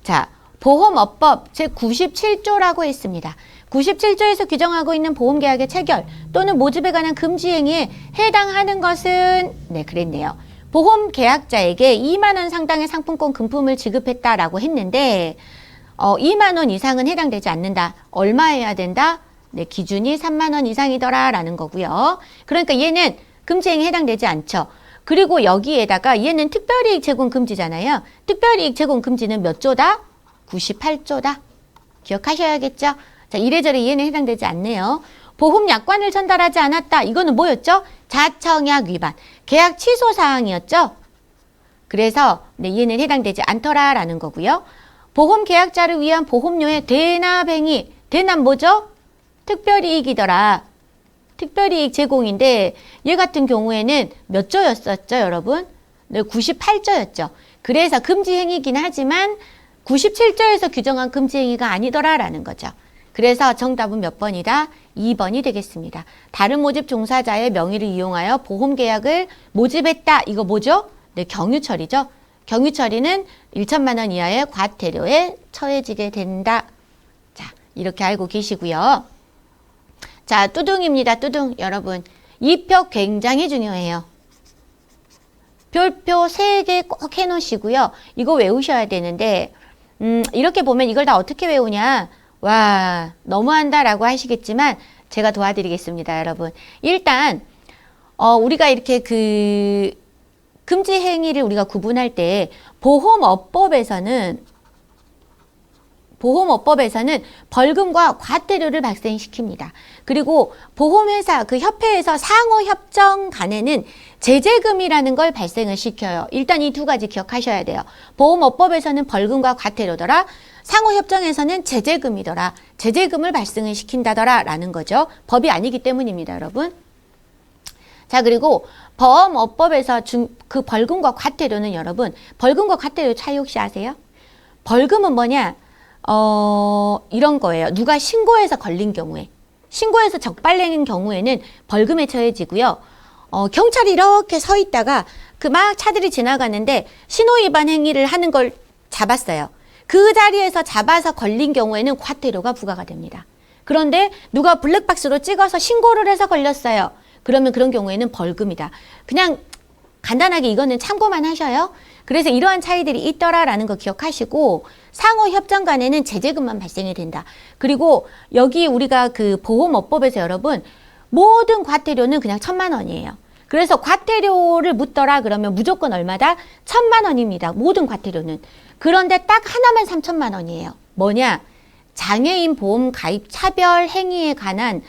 자, 보험업법 제97조라고 했습니다. 97조에서 규정하고 있는 보험계약의 체결 또는 모집에 관한 금지행위에 해당하는 것은 그랬네요. 보험계약자에게 2만 원 상당의 상품권 금품을 지급했다라고 했는데 2만 원 이상은 해당되지 않는다. 얼마여야 된다? 기준이 3만 원 이상이더라 라는 거고요. 그러니까 얘는 금지행위에 해당되지 않죠. 그리고 여기에다가 얘는 특별이익 제공 금지잖아요. 특별이익 제공 금지는 몇 조다? 98조다. 기억하셔야겠죠? 자, 이래저래 얘는 해당되지 않네요. 보험 약관을 전달하지 않았다. 이거는 뭐였죠? 자청약 위반. 계약 취소 사항이었죠? 그래서 얘는 해당되지 않더라라는 거고요. 보험 계약자를 위한 보험료의 대납행위. 대납 뭐죠? 특별이익이더라. 특별이익 제공인데 얘 같은 경우에는 몇 조였었죠, 여러분? 98조였죠. 그래서 금지행위이긴 하지만 97조에서 규정한 금지행위가 아니더라라는 거죠. 그래서 정답은 몇 번이다? 2번이 되겠습니다. 다른 모집 종사자의 명의를 이용하여 보험계약을 모집했다. 이거 뭐죠? 경유처리죠. 경유처리는 1천만 원 이하의 과태료에 처해지게 된다. 자, 이렇게 알고 계시고요. 자, 뚜둥입니다. 뚜둥. 여러분, 이 표 굉장히 중요해요. 별표 3개 꼭 해놓으시고요. 이거 외우셔야 되는데 이렇게 보면 이걸 다 어떻게 외우냐. 와, 너무한다라고 하시겠지만 제가 도와드리겠습니다, 여러분. 일단 우리가 이렇게 금지 행위를 우리가 구분할 때 보험업법에서는 보험업법에서는 벌금과 과태료를 발생시킵니다. 그리고 보험회사 그 협회에서 상호협정 간에는 제재금이라는 걸 발생을 시켜요. 일단 이 두 가지 기억하셔야 돼요. 보험업법에서는 벌금과 과태료더라. 상호협정에서는 제재금이더라. 제재금을 발생을 시킨다더라 라는 거죠. 법이 아니기 때문입니다, 여러분. 자, 그리고 보험업법에서 그 벌금과 과태료는 여러분, 벌금과 과태료 차이 혹시 아세요? 벌금은 뭐냐? 이런 거예요. 누가 신고해서 걸린 경우에, 신고해서 적발된 경우에는 벌금에 처해지고요. 경찰이 이렇게 서 있다가 그 막 차들이 지나가는데 신호위반 행위를 하는 걸 잡았어요. 그 자리에서 잡아서 걸린 경우에는 과태료가 부과가 됩니다. 그런데 누가 블랙박스로 찍어서 신고를 해서 걸렸어요. 그러면 그런 경우에는 벌금이다. 그냥 간단하게 이거는 참고만 하셔요. 그래서 이러한 차이들이 있더라라는 거 기억하시고 상호협정 간에는 제재금만 발생이 된다. 그리고 여기 우리가 그 보험업법에서 여러분 모든 과태료는 그냥 1,000만 원이에요. 그래서 과태료를 묻더라 그러면 무조건 얼마다? 1,000만 원입니다. 모든 과태료는. 그런데 딱 하나만 3,000만 원이에요. 뭐냐? 장애인 보험 가입 차별 행위에 관한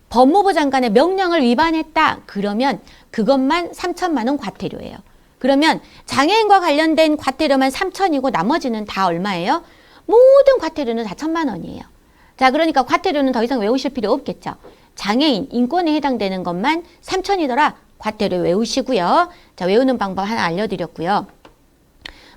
법무부 장관의 명령을 위반했다. 그러면 그것만 3,000만 원 과태료예요. 그러면 장애인과 관련된 과태료만 3,000이고 나머지는 다 얼마예요? 모든 과태료는 다 1,000만 원이에요. 자, 그러니까 과태료는 더 이상 외우실 필요 없겠죠. 장애인 인권에 해당되는 것만 3,000이더라. 과태료 외우시고요. 자, 외우는 방법 하나 알려드렸고요.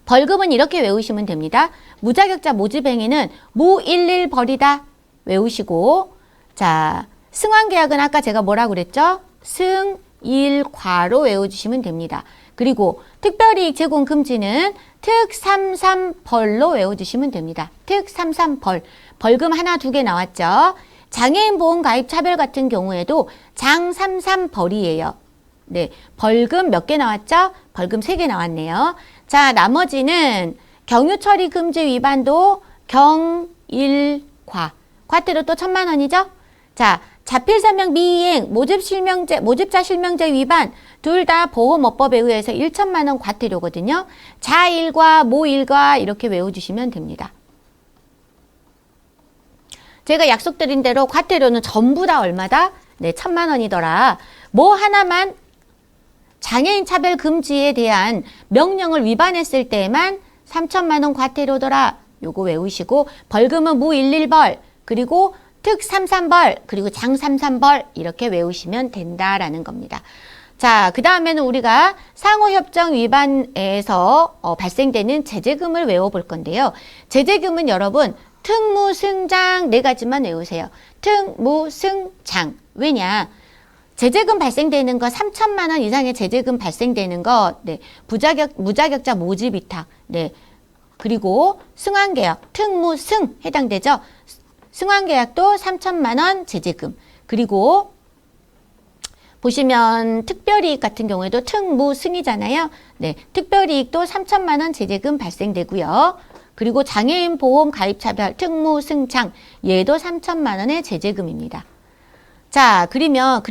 벌금은 이렇게 외우시면 됩니다. 무자격자 모집행위는 무일일벌이다. 외우시고, 자, 승환계약은 아까 제가 뭐라고 그랬죠? 승일과로 외워주시면 됩니다. 그리고 특별이익 제공 금지는 특33벌로 외워주시면 됩니다. 특33벌. 벌금 하나, 두 개 나왔죠? 장애인 보험 가입 차별 같은 경우에도 장33벌이에요. 네, 벌금 몇 개 나왔죠? 벌금 3개 나왔네요. 자, 나머지는 경유 처리 금지 위반도 경일과. 과태료 또 1,000만 원이죠? 자, 자필 서명 미이행, 모집자 실명제 위반 둘 다 보험업법에 의해서 1,000만 원 과태료거든요. 자일과 모일과 이렇게 외워주시면 됩니다. 제가 약속드린 대로 과태료는 전부 다 얼마다? 네, 1,000만 원이더라. 뭐 하나만 장애인 차별 금지에 대한 명령을 위반했을 때에만 3,000만 원 과태료더라. 요거 외우시고 벌금은 무일일벌 그리고 특33벌 그리고 장33벌 이렇게 외우시면 된다라는 겁니다. 자, 그 다음에는 우리가 상호협정 위반에서 발생되는 제재금을 외워볼 건데요. 제재금은 여러분 특무승장 4가지만 외우세요. 특무승장. 왜냐? 제재금 발생되는 거 3,000만 원 이상의 제재금 발생되는 거, 네, 무자격자 모집 위탁, 네, 그리고 승환계약, 특무승 해당되죠. 승환계약도 3,000만 원 제재금. 그리고 보시면 특별이익 같은 경우에도 특무승이잖아요. 네, 특별이익도 3,000만 원 제재금 발생되고요. 그리고 장애인 보험 가입차별 특무승장 얘도 3,000만 원의 제재금입니다. 자, 그러면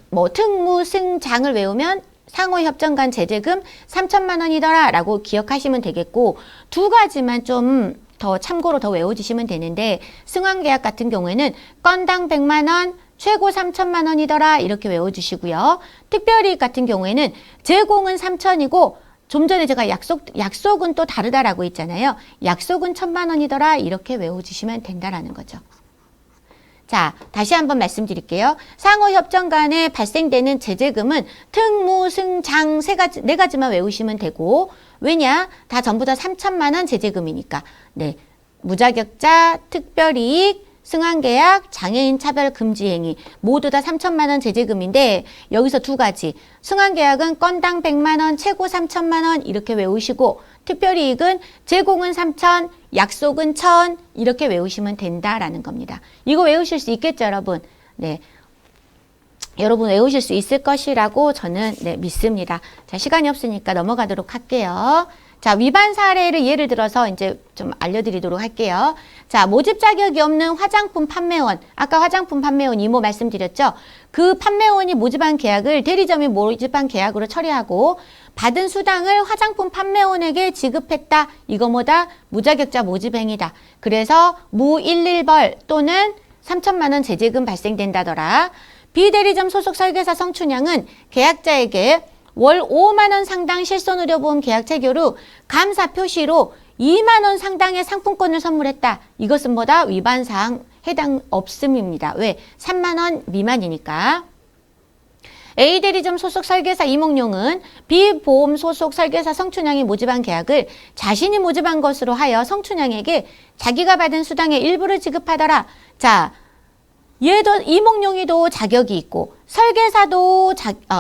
뭐 특무승장을 외우면 상호협정 간 제재금 3,000만 원이더라 라고 기억하시면 되겠고 2가지만 좀 더 참고로 더 외워주시면 되는데 승환계약 같은 경우에는 건당 100만 원, 최고 3,000만 원이더라 이렇게 외워주시고요. 특별이익 같은 경우에는 제공은 3,000이고 좀 전에 제가 약속은 또 다르다라고 했잖아요. 약속은 1,000만 원이더라 이렇게 외워주시면 된다라는 거죠. 자, 다시 한번 말씀드릴게요. 상호협정 간에 발생되는 제재금은 특무승장 4가지만 외우시면 되고 왜냐? 다 전부 다 3,000만 원 제재금이니까. 네, 무자격자, 특별이익, 승환계약, 장애인 차별 금지 행위 모두 다 3,000만 원 제재금인데 여기서 2가지. 승환계약은 건당 100만 원, 최고 3,000만 원 이렇게 외우시고 특별이익은 제공은 3,000, 약속은 1,000 이렇게 외우시면 된다라는 겁니다. 이거 외우실 수 있겠죠, 여러분? 네. 여러분 외우실 수 있을 것이라고 저는 믿습니다. 자, 시간이 없으니까 넘어가도록 할게요. 자, 자, 위반 사례를 예를 들어서 이제 좀 알려드리도록 할게요. 자, 모집 자격이 없는 화장품 판매원. 아까 화장품 판매원 이모 말씀드렸죠? 그 판매원이 모집한 계약을 대리점이 모집한 계약으로 처리하고 받은 수당을 화장품 판매원에게 지급했다. 이거 뭐다? 무자격자 모집행위다. 그래서 무11벌 또는 3천만 원 제재금 발생된다더라. 비대리점 소속 설계사 성춘향은 계약자에게 월 5만 원 상당 실손의료보험 계약 체결 후 감사 표시로 2만 원 상당의 상품권을 선물했다. 이것은 뭐다? 위반사항 해당 없음입니다. 왜? 3만 원 미만이니까. A대리점 소속 설계사 이몽룡은 B보험 소속 설계사 성춘향이 모집한 계약을 자신이 모집한 것으로 하여 성춘향에게 자기가 받은 수당의 일부를 지급하더라. 자, 얘도 이몽룡이도 자격이 있고 설계사도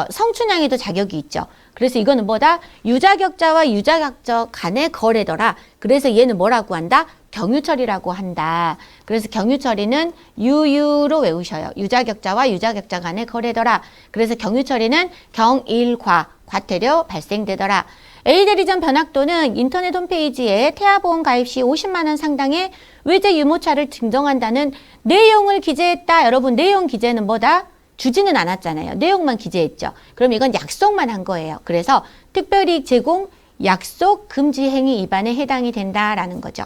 성춘향이도 자격이 있죠. 그래서 이거는 뭐다? 유자격자와 유자격자 간의 거래더라. 그래서 얘는 뭐라고 한다? 경유처리라고 한다. 그래서 경유처리는 유유로 외우셔요. 유자격자와 유자격자 간의 거래더라. 그래서 경유처리는 경일과 과태료 발생되더라. A대리점 변학도는 인터넷 홈페이지에 태아보험 가입 시 50만 원 상당의 외제 유모차를 증정한다는 내용을 기재했다. 여러분, 내용 기재는 뭐다? 주지는 않았잖아요. 내용만 기재했죠. 그럼 이건 약속만 한 거예요. 그래서 특별이익 제공 약속 금지 행위 위반에 해당이 된다라는 거죠.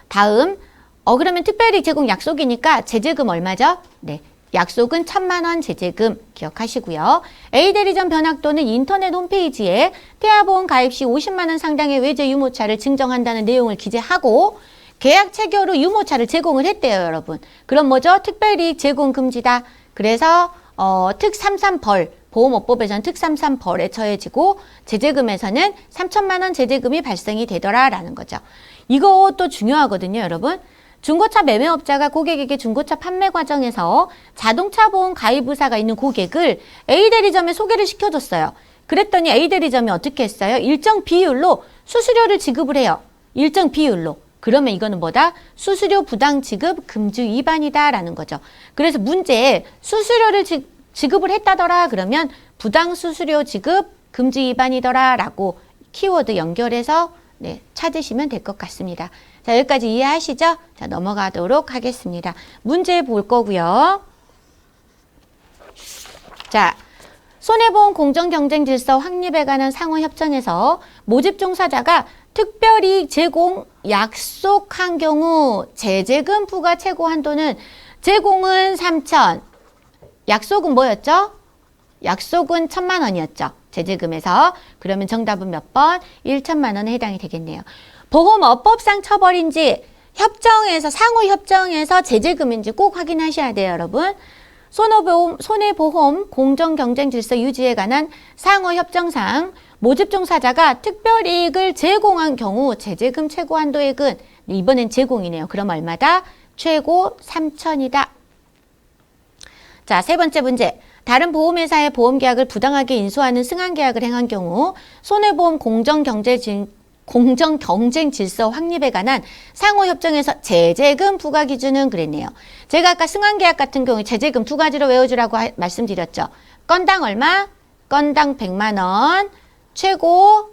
다음, 그러면 특별이익 제공 약속이니까 제재금 얼마죠? 네. 약속은 1,000만 원 제재금 기억하시고요. A대리점 변학도는 인터넷 홈페이지에 태아보험 가입 시 50만 원 상당의 외제 유모차를 증정한다는 내용을 기재하고 계약 체결 후 유모차를 제공을 했대요, 여러분. 그럼 뭐죠? 특별이익 제공 금지다. 그래서 특33벌, 보험업법에서는 특33벌에 처해지고 제재금에서는 3천만 원 제재금이 발생이 되더라라는 거죠. 이것도 중요하거든요, 여러분. 중고차 매매업자가 고객에게 중고차 판매 과정에서 자동차 보험 가입 의사가 있는 고객을 A대리점에 소개를 시켜줬어요. 그랬더니 A대리점이 어떻게 했어요? 일정 비율로 수수료를 지급을 해요. 일정 비율로. 그러면 이거는 뭐다? 수수료 부당 지급 금지 위반이다라는 거죠. 그래서 문제에 수수료를 지급을 했다더라 그러면 부당 수수료 지급 금지 위반이더라라고 키워드 연결해서 찾으시면 될 것 같습니다. 자, 여기까지 이해하시죠? 자, 넘어가도록 하겠습니다. 문제 볼 거고요. 자, 손해보험 공정경쟁질서 확립에 관한 상호협정에서 모집 종사자가 특별이익 제공 약속한 경우 제재금 부과 최고 한도는 제공은 3천, 약속은 뭐였죠? 약속은 1,000만 원이었죠. 제재금에서. 그러면 정답은 몇 번? 1,000만 원에 해당이 되겠네요. 보험업법상 처벌인지 협정에서 상호협정에서 제재금인지 꼭 확인하셔야 돼요, 여러분. 손해보험 공정경쟁질서 유지에 관한 상호협정상 모집 종사자가 특별이익을 제공한 경우 제재금 최고 한도액은 이번엔 제공이네요. 그럼 얼마다? 최고 3천이다. 자, 세 번째 문제. 다른 보험회사의 보험계약을 부당하게 인수하는 승한계약을 행한 경우 손해보험 공정경쟁질서 확립에 관한 상호협정에서 제재금 부과 기준은 그랬네요. 제가 아까 승한계약 같은 경우에 제재금 두 가지로 외워주라고 말씀드렸죠. 건당 얼마? 건당 100만 원. 최고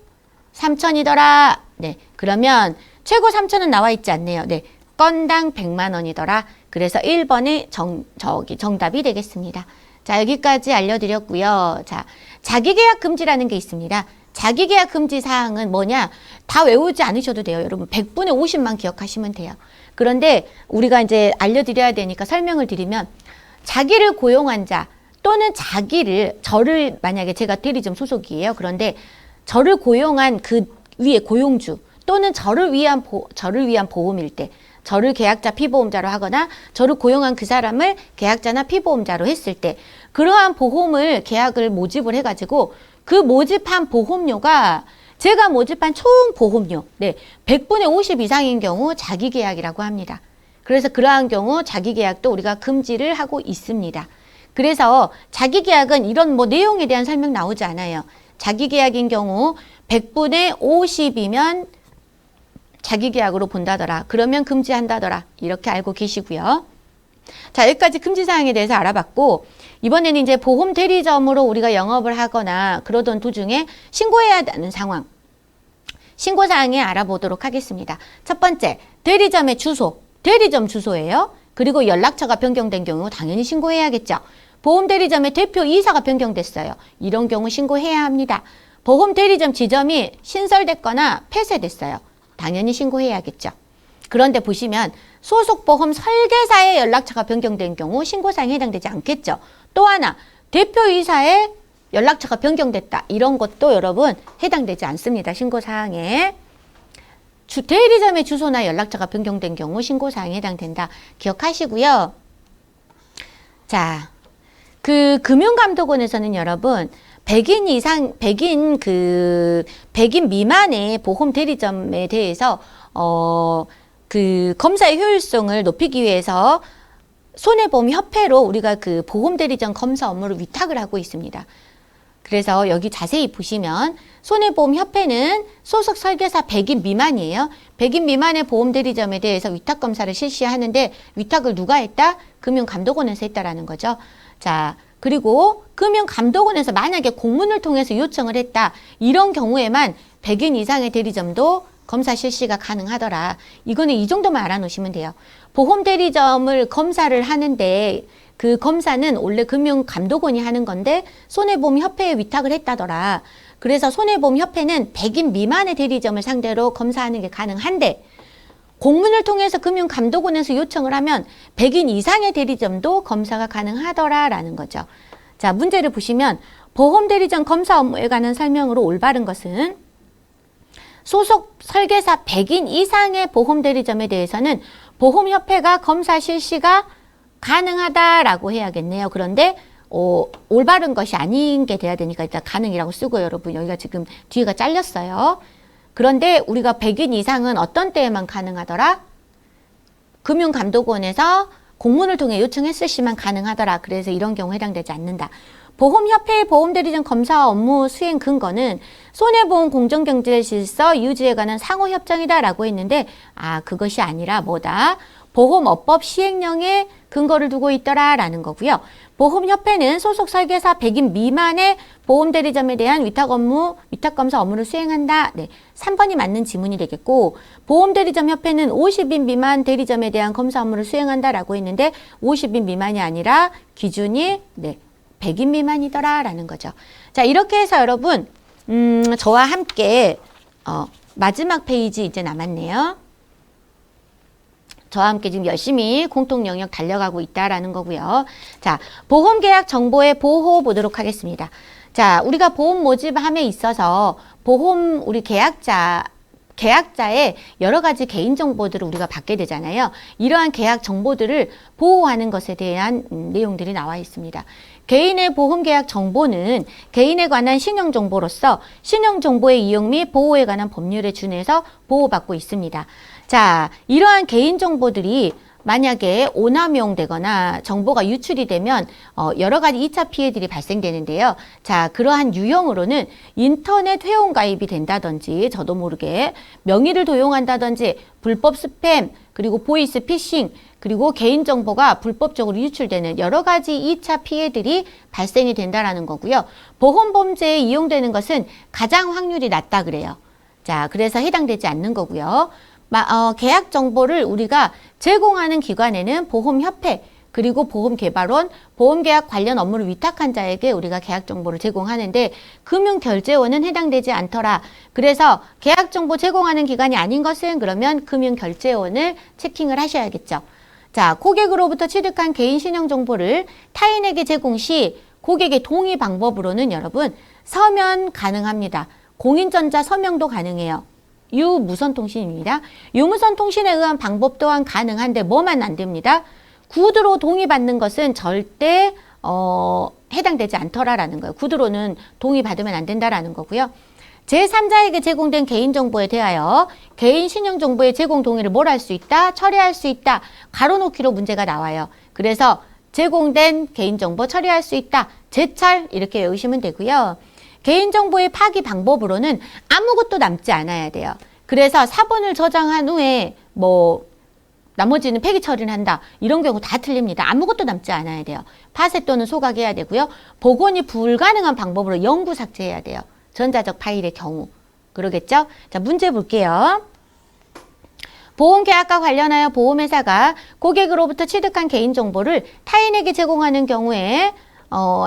3천이더라. 네, 그러면 최고 3천은 나와 있지 않네요. 네, 건당 100만 원이더라. 그래서 1번이 정답이 되겠습니다. 자, 여기까지 알려드렸고요. 자, 자기계약 금지라는 게 있습니다. 자기계약 금지 사항은 뭐냐? 다 외우지 않으셔도 돼요. 여러분 100분의 50만 기억하시면 돼요. 그런데 우리가 이제 알려드려야 되니까 설명을 드리면 자기를 고용한 자 또는 저를 만약에 제가 대리점 소속이에요. 그런데 저를 고용한 그 위에 고용주 또는 저를 위한 보험일 때 저를 계약자 피보험자로 하거나 저를 고용한 그 사람을 계약자나 피보험자로 했을 때 그러한 보험을 계약을 모집을 해가지고 그 모집한 보험료가 제가 모집한 총 보험료 100분의 50 이상인 경우 자기계약이라고 합니다. 그래서 그러한 경우 자기계약도 우리가 금지를 하고 있습니다. 그래서 자기계약은 이런 내용에 대한 설명 나오지 않아요. 자기계약인 경우 100분의 50이면 자기계약으로 본다더라. 그러면 금지한다더라. 이렇게 알고 계시고요. 자, 여기까지 금지사항에 대해서 알아봤고 이번에는 이제 보험 대리점으로 우리가 영업을 하거나 그러던 도중에 신고해야 하는 상황. 신고사항에 알아보도록 하겠습니다. 첫 번째, 대리점의 주소. 대리점 주소예요. 그리고 연락처가 변경된 경우 당연히 신고해야겠죠. 보험대리점의 대표이사가 변경됐어요. 이런 경우 신고해야 합니다. 보험대리점 지점이 신설됐거나 폐쇄됐어요. 당연히 신고해야겠죠. 그런데 보시면 소속 보험 설계사의 연락처가 변경된 경우 신고사항에 해당되지 않겠죠. 또 하나, 대표이사의 연락처가 변경됐다. 이런 것도 여러분 해당되지 않습니다. 신고사항에. 대리점의 주소나 연락처가 변경된 경우 신고사항에 해당된다. 기억하시고요. 자, 그 금융감독원에서는 여러분 100인 미만의 보험 대리점에 대해서 그 검사의 효율성을 높이기 위해서 손해보험협회로 우리가 그 보험 대리점 검사 업무를 위탁을 하고 있습니다. 그래서 여기 자세히 보시면 손해보험협회는 소속 설계사 100인 미만이에요. 100인 미만의 보험 대리점에 대해서 위탁 검사를 실시하는데 위탁을 누가 했다? 금융감독원에서 했다라는 거죠. 자, 그리고 금융감독원에서 만약에 공문을 통해서 요청을 했다. 이런 경우에만 100인 이상의 대리점도 검사 실시가 가능하더라. 이거는 이 정도만 알아놓으시면 돼요. 보험 대리점을 검사를 하는데 그 검사는 원래 금융감독원이 하는 건데 손해보험협회에 위탁을 했다더라. 그래서 손해보험협회는 100인 미만의 대리점을 상대로 검사하는 게 가능한데 공문을 통해서 금융감독원에서 요청을 하면 100인 이상의 대리점도 검사가 가능하더라라는 거죠. 자, 문제를 보시면 보험대리점 검사 업무에 관한 설명으로 올바른 것은 소속 설계사 100인 이상의 보험대리점에 대해서는 보험협회가 검사 실시가 가능하다라고 해야겠네요. 그런데 올바른 것이 아닌 게 돼야 되니까 일단 가능이라고 쓰고 여러분 여기가 지금 뒤가 잘렸어요. 그런데 우리가 100인 이상은 어떤 때에만 가능하더라? 금융감독원에서 공문을 통해 요청했을 시만 가능하더라. 그래서 이런 경우 해당되지 않는다. 보험협회의 보험대리점 검사 업무 수행 근거는 손해보험 공정경제질서 유지에 관한 상호협정이다라고 했는데 그것이 아니라 뭐다? 보험업법 시행령에 근거를 두고 있더라라는 거고요. 보험협회는 소속 설계사 100인 미만의 보험대리점에 대한 위탁검사 업무를 수행한다. 네, 3번이 맞는 지문이 되겠고 보험대리점협회는 50인 미만 대리점에 대한 검사 업무를 수행한다라고 했는데 50인 미만이 아니라 기준이 100인 미만이더라라는 거죠. 자, 이렇게 해서 여러분 저와 함께 마지막 페이지 이제 남았네요. 저와 함께 지금 열심히 공통 영역 달려가고 있다라는 거고요. 자, 보험계약 정보의 보호 보도록 하겠습니다. 자, 우리가 보험 모집함에 있어서 우리 계약자의 여러 가지 개인정보들을 우리가 받게 되잖아요. 이러한 계약 정보들을 보호하는 것에 대한 내용들이 나와 있습니다. 개인의 보험계약 정보는 개인에 관한 신용정보로서 신용정보의 이용 및 보호에 관한 법률에 준해서 보호받고 있습니다. 자, 이러한 개인정보들이 만약에 오남용되거나 정보가 유출이 되면 여러 가지 2차 피해들이 발생되는데요. 자, 그러한 유형으로는 인터넷 회원 가입이 된다든지 저도 모르게 명의를 도용한다든지 불법 스팸 그리고 보이스 피싱 그리고 개인정보가 불법적으로 유출되는 여러 가지 2차 피해들이 발생이 된다라는 거고요. 보험범죄에 이용되는 것은 가장 확률이 낮다 그래요. 자, 그래서 해당되지 않는 거고요. 계약 정보를 우리가 제공하는 기관에는 보험협회 그리고 보험개발원, 보험계약 관련 업무를 위탁한 자에게 우리가 계약 정보를 제공하는데 금융결제원은 해당되지 않더라. 그래서 계약 정보 제공하는 기관이 아닌 것은 그러면 금융결제원을 체킹을 하셔야겠죠. 자, 고객으로부터 취득한 개인 신용 정보를 타인에게 제공 시 고객의 동의 방법으로는 여러분 서면 가능합니다. 공인전자 서명도 가능해요. 유무선통신입니다. 유무선통신에 의한 방법 또한 가능한데 뭐만 안 됩니다. 구두로 동의받는 것은 절대 해당되지 않더라라는 거예요. 구두로는 동의받으면 안 된다라는 거고요. 제3자에게 제공된 개인정보에 대하여 개인 신용정보의 제공 동의를 뭘 할 수 있다? 처리할 수 있다. 가로놓기로 문제가 나와요. 그래서 제공된 개인정보 처리할 수 있다. 제철 이렇게 외우시면 되고요. 개인정보의 파기 방법으로는 아무것도 남지 않아야 돼요. 그래서 사본을 저장한 후에 나머지는 폐기 처리를 한다. 이런 경우 다 틀립니다. 아무것도 남지 않아야 돼요. 파쇄 또는 소각해야 되고요. 복원이 불가능한 방법으로 영구 삭제해야 돼요. 전자적 파일의 경우. 그러겠죠? 자, 문제 볼게요. 보험계약과 관련하여 보험회사가 고객으로부터 취득한 개인정보를 타인에게 제공하는 경우에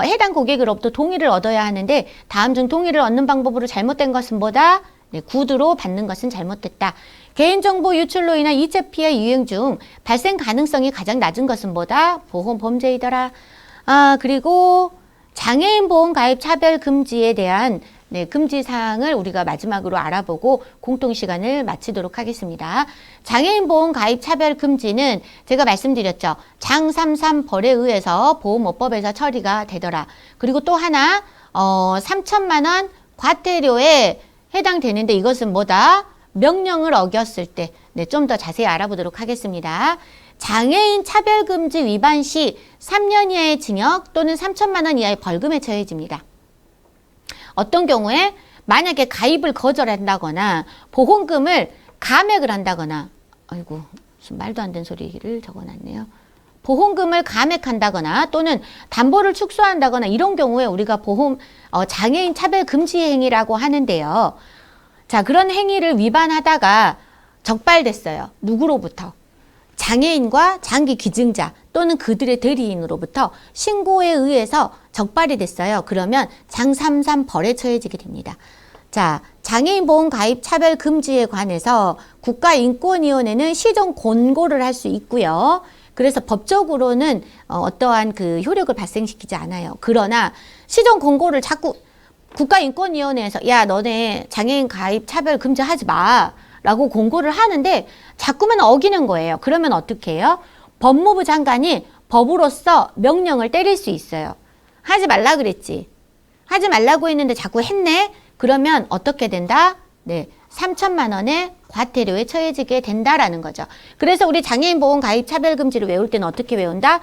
해당 고객으로부터 동의를 얻어야 하는데 다음 중 동의를 얻는 방법으로 잘못된 것은 뭐다? 네, 구두로 받는 것은 잘못됐다. 개인정보 유출로 인한 이체 피해 유행 중 발생 가능성이 가장 낮은 것은 뭐다? 보험 범죄이더라. 그리고 장애인 보험 가입 차별 금지에 대한 금지 사항을 우리가 마지막으로 알아보고 공통 시간을 마치도록 하겠습니다. 장애인 보험 가입 차별 금지는 제가 말씀드렸죠. 장33 벌에 의해서 보험업법에서 처리가 되더라. 그리고 또 하나 3천만 원 과태료에 해당되는데 이것은 뭐다? 명령을 어겼을 때 좀 더 자세히 알아보도록 하겠습니다. 장애인 차별금지 위반 시 3년 이하의 징역 또는 3천만 원 이하의 벌금에 처해집니다. 어떤 경우에 만약에 가입을 거절한다거나 보험금을 감액을 한다거나 아이고 무슨 말도 안 되는 소리를 적어놨네요. 보험금을 감액한다거나 또는 담보를 축소한다거나 이런 경우에 우리가 장애인 차별금지 행위라고 하는데요. 자, 그런 행위를 위반하다가 적발됐어요. 누구로부터? 장애인과 장기 기증자 또는 그들의 대리인으로부터 신고에 의해서 적발이 됐어요. 그러면 장33 벌에 처해지게 됩니다. 자, 장애인 보험 가입 차별 금지에 관해서 국가인권위원회는 시정 권고를 할 수 있고요. 그래서 법적으로는 어떠한 그 효력을 발생시키지 않아요. 그러나 시정 권고를 자꾸 국가인권위원회에서 야, 너네 장애인 가입 차별 금지하지 마 라고 공고를 하는데 자꾸만 어기는 거예요. 그러면 어떻게 해요? 법무부 장관이 법으로서 명령을 때릴 수 있어요. 하지 말라 그랬지. 하지 말라고 했는데 자꾸 했네? 그러면 어떻게 된다? 네, 3천만 원의 과태료에 처해지게 된다라는 거죠. 그래서 우리 장애인 보험 가입 차별금지를 외울 때는 어떻게 외운다?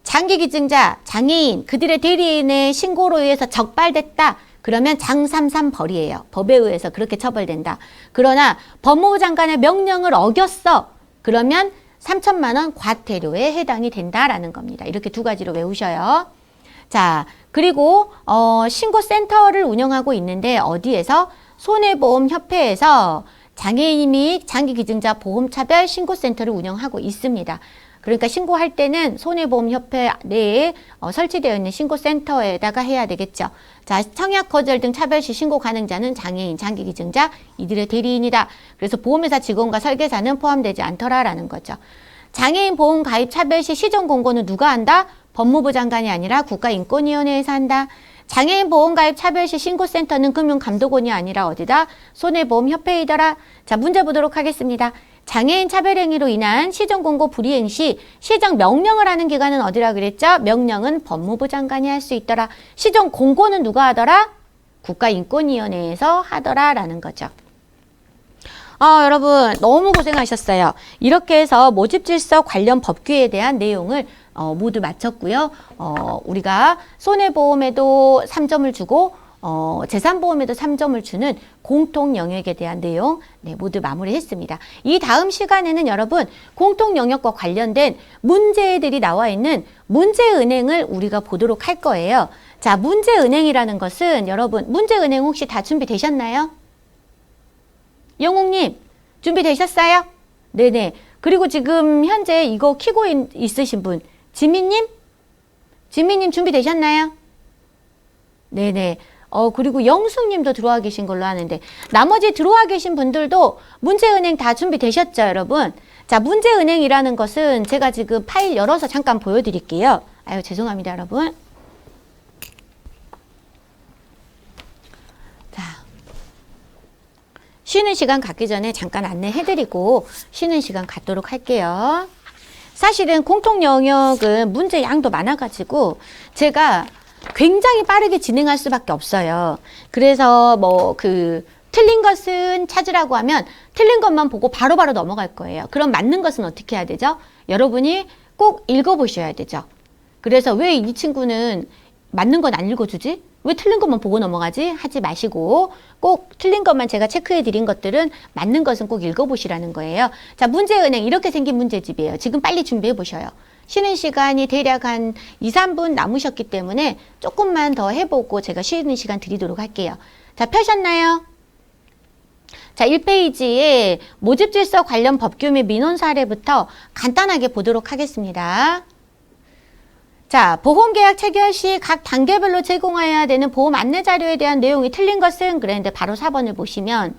장기기증자, 장애인, 그들의 대리인의 신고로 의해서 적발됐다. 그러면 장33 벌이에요. 법에 의해서 그렇게 처벌된다. 그러나 법무부 장관의 명령을 어겼어. 그러면 3천만 원 과태료에 해당이 된다라는 겁니다. 이렇게 두 가지로 외우셔요. 자, 그리고 신고센터를 운영하고 있는데 어디에서? 손해보험협회에서 장애인 및 장기기증자 보험차별 신고센터를 운영하고 있습니다. 그러니까 신고할 때는 손해보험협회 내에 설치되어 있는 신고센터에다가 해야 되겠죠. 자, 청약 거절 등 차별 시 신고 가능자는 장애인, 장기기증자, 이들의 대리인이다. 그래서 보험회사 직원과 설계사는 포함되지 않더라라는 거죠. 장애인 보험 가입 차별 시 시정 공고는 누가 한다? 법무부 장관이 아니라 국가인권위원회에서 한다. 장애인 보험 가입 차별 시 신고센터는 금융감독원이 아니라 어디다? 손해보험협회이더라. 자, 문제 보도록 하겠습니다. 장애인 차별행위로 인한 시정공고 불이행 시 시정 명령을 하는 기관은 어디라 그랬죠? 명령은 법무부 장관이 할 수 있더라. 시정공고는 누가 하더라? 국가인권위원회에서 하더라라는 거죠. 여러분 너무 고생하셨어요. 이렇게 해서 모집질서 관련 법규에 대한 내용을 모두 마쳤고요. 우리가 손해보험에도 3점을 주고 재산보험에도 3점을 주는 공통 영역에 대한 내용 모두 마무리했습니다. 이 다음 시간에는 여러분 공통 영역과 관련된 문제들이 나와 있는 문제은행을 우리가 보도록 할 거예요. 자, 문제은행이라는 것은 여러분 문제은행 혹시 다 준비되셨나요? 영웅님 준비되셨어요? 네네. 그리고 지금 현재 이거 키고 있으신 분 지민님? 지민님 준비되셨나요? 네네. 그리고 영숙님도 들어와 계신 걸로 아는데 나머지 들어와 계신 분들도 문제은행 다 준비되셨죠, 여러분? 자, 문제은행이라는 것은 제가 지금 파일 열어서 잠깐 보여드릴게요. 아유, 죄송합니다, 여러분. 자, 쉬는 시간 갖기 전에 잠깐 안내해드리고 쉬는 시간 갖도록 할게요. 사실은 공통 영역은 문제 양도 많아가지고 제가 굉장히 빠르게 진행할 수밖에 없어요. 그래서 틀린 것은 찾으라고 하면 틀린 것만 보고 바로바로 넘어갈 거예요. 그럼 맞는 것은 어떻게 해야 되죠? 여러분이 꼭 읽어보셔야 되죠. 그래서 왜 이 친구는 맞는 건 안 읽어주지? 왜 틀린 것만 보고 넘어가지? 하지 마시고 꼭 틀린 것만 제가 체크해 드린 것들은 맞는 것은 꼭 읽어보시라는 거예요. 자, 문제은행 이렇게 생긴 문제집이에요. 지금 빨리 준비해 보셔요. 쉬는 시간이 대략 한 2, 3분 남으셨기 때문에 조금만 더 해보고 제가 쉬는 시간 드리도록 할게요. 자, 펴셨나요? 자, 1페이지에 모집질서 관련 법규 및 민원 사례부터 간단하게 보도록 하겠습니다. 자, 보험계약 체결 시 각 단계별로 제공해야 되는 보험 안내 자료에 대한 내용이 틀린 것은 그랬는데 바로 4번을 보시면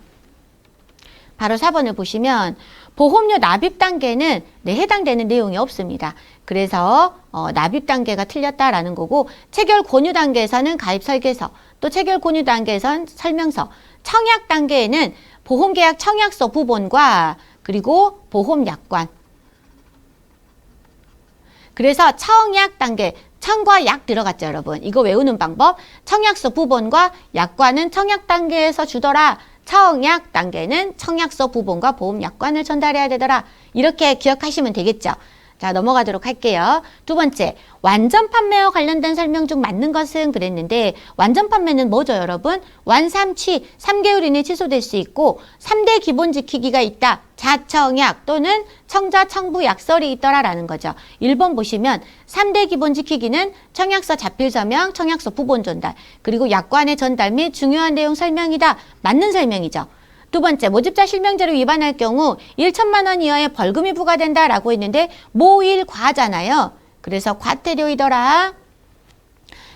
보험료 납입 단계는 해당되는 내용이 없습니다. 그래서 납입 단계가 틀렸다라는 거고 체결 권유 단계에서는 가입 설계서, 또 체결 권유 단계에선 설명서, 청약 단계에는 보험계약 청약서 부본과 그리고 보험약관. 그래서 청약 단계, 청과 약 들어갔죠, 여러분. 이거 외우는 방법. 청약서 부본과 약관은 청약 단계에서 주더라. 청약 단계는 청약서 부본과 보험약관을 전달해야 되더라. 이렇게 기억하시면 되겠죠. 자, 넘어가도록 할게요. 두 번째, 완전 판매와 관련된 설명 중 맞는 것은 그랬는데 완전 판매는 뭐죠, 여러분? 완삼치 3개월 이내 취소될 수 있고 3대 기본 지키기가 있다. 자청약 또는 청자 청부 약설이 있더라라는 거죠. 1번 보시면 3대 기본 지키기는 청약서 자필 서명, 청약서 부본 전달, 그리고 약관의 전달 및 중요한 내용 설명이다. 맞는 설명이죠. 두 번째, 모집자 실명제를 위반할 경우 1천만 원 이하의 벌금이 부과된다라고 했는데 모일과잖아요. 그래서 과태료이더라.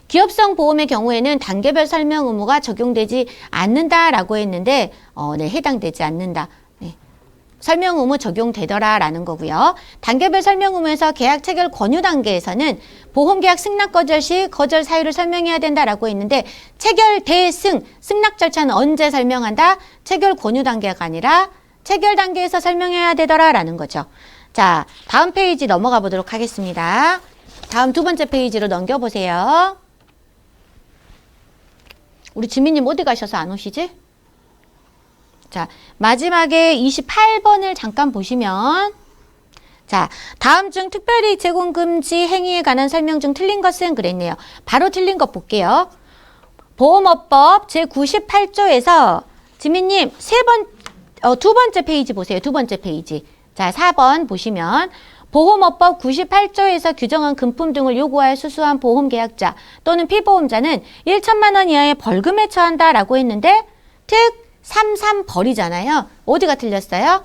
기업성 보험의 경우에는 단계별 설명 의무가 적용되지 않는다라고 했는데 해당되지 않는다. 설명 의무 적용되더라라는 거고요. 단계별 설명 의무에서 계약 체결 권유 단계에서는 보험계약 승낙 거절 시 거절 사유를 설명해야 된다라고 했는데 체결 대승, 승낙 절차는 언제 설명한다? 체결 권유 단계가 아니라 체결 단계에서 설명해야 되더라라는 거죠. 자, 다음 페이지 넘어가 보도록 하겠습니다. 다음 두 번째 페이지로 넘겨보세요. 우리 지민님 어디 가셔서 안 오시지? 자, 마지막에 28번을 잠깐 보시면 자, 다음 중 특별히 제공 금지 행위에 관한 설명 중 틀린 것은 그랬네요. 바로 틀린 것 볼게요. 보험업법 제98조에서 지민님 두 번째 페이지 보세요. 두 번째 페이지. 자, 4번 보시면 보험업법 98조에서 규정한 금품 등을 요구하여 수수한 보험계약자 또는 피보험자는 1천만 원 이하의 벌금에 처한다라고 했는데 특 33벌이잖아요. 어디가 틀렸어요?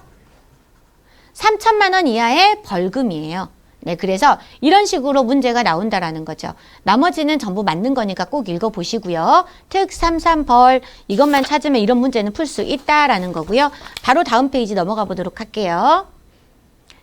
3천만 원 이하의 벌금이에요. 네, 그래서 이런 식으로 문제가 나온다라는 거죠. 나머지는 전부 맞는 거니까 꼭 읽어보시고요. 특 33벌 이것만 찾으면 이런 문제는 풀 수 있다라는 거고요. 바로 다음 페이지 넘어가 보도록 할게요.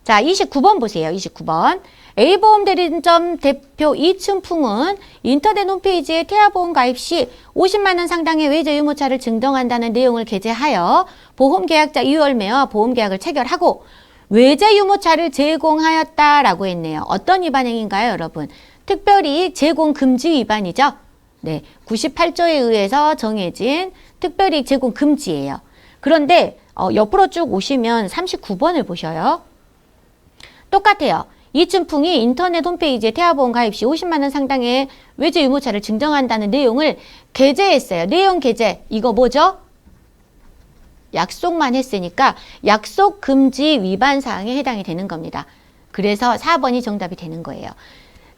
자, 29번 보세요. 29번. A보험 대리점 대표 이춘풍은 인터넷 홈페이지에 태아보험 가입 시 50만 원 상당의 외제 유무차를 증정한다는 내용을 게재하여 보험계약자 이월매와 보험계약을 체결하고 외제 유무차를 제공하였다라고 했네요. 어떤 위반 행위인가요, 여러분? 특별히 제공 금지 위반이죠. 네, 98조에 의해서 정해진 특별히 제공 금지예요. 그런데 옆으로 쭉 오시면 39번을 보셔요. 똑같아요. 이춘풍이 인터넷 홈페이지에 태아보험 가입 시 50만 원 상당의 외제 유무차를 증정한다는 내용을 게재했어요. 내용 게재. 이거 뭐죠? 약속만 했으니까 약속 금지 위반 사항에 해당이 되는 겁니다. 그래서 4번이 정답이 되는 거예요.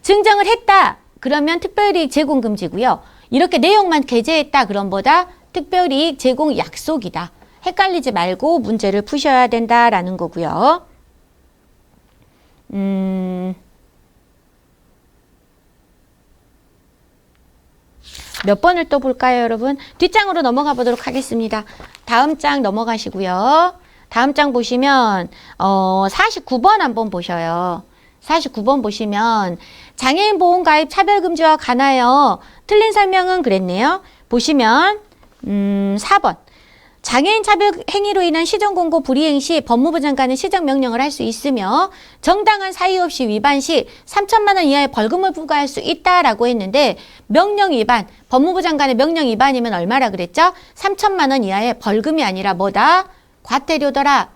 증정을 했다. 그러면 특별이익 제공 금지고요. 이렇게 내용만 게재했다. 그럼 뭐다? 특별이익 제공 약속이다. 헷갈리지 말고 문제를 푸셔야 된다라는 거고요. 몇 번을 또 볼까요, 여러분? 뒷장으로 넘어가 보도록 하겠습니다. 다음 장 넘어가시고요. 다음 장 보시면 49번 한번 보셔요. 49번 보시면 장애인 보험 가입 차별금지와 관하여 틀린 설명은 그랬네요. 보시면 4번. 장애인 차별 행위로 인한 시정공고 불이행 시 법무부 장관은 시정명령을 할 수 있으며 정당한 사유 없이 위반 시 3천만 원 이하의 벌금을 부과할 수 있다라고 했는데 명령 위반, 법무부 장관의 명령 위반이면 얼마라 그랬죠? 3천만 원 이하의 벌금이 아니라 뭐다? 과태료더라.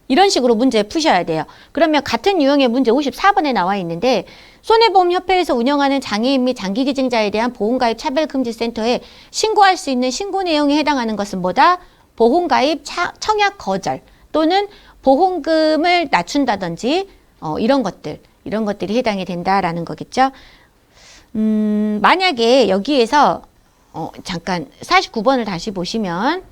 이런 식으로 문제 푸셔야 돼요. 그러면 같은 유형의 문제 54번에 나와 있는데 손해보험협회에서 운영하는 장애인 및 장기기증자에 대한 보험가입 차별금지센터에 신고할 수 있는 신고 내용에 해당하는 것은 뭐다? 보험가입 청약 거절 또는 보험금을 낮춘다든지 이런 것들이 해당이 된다라는 거겠죠. 만약에 여기에서 잠깐 49번을 다시 보시면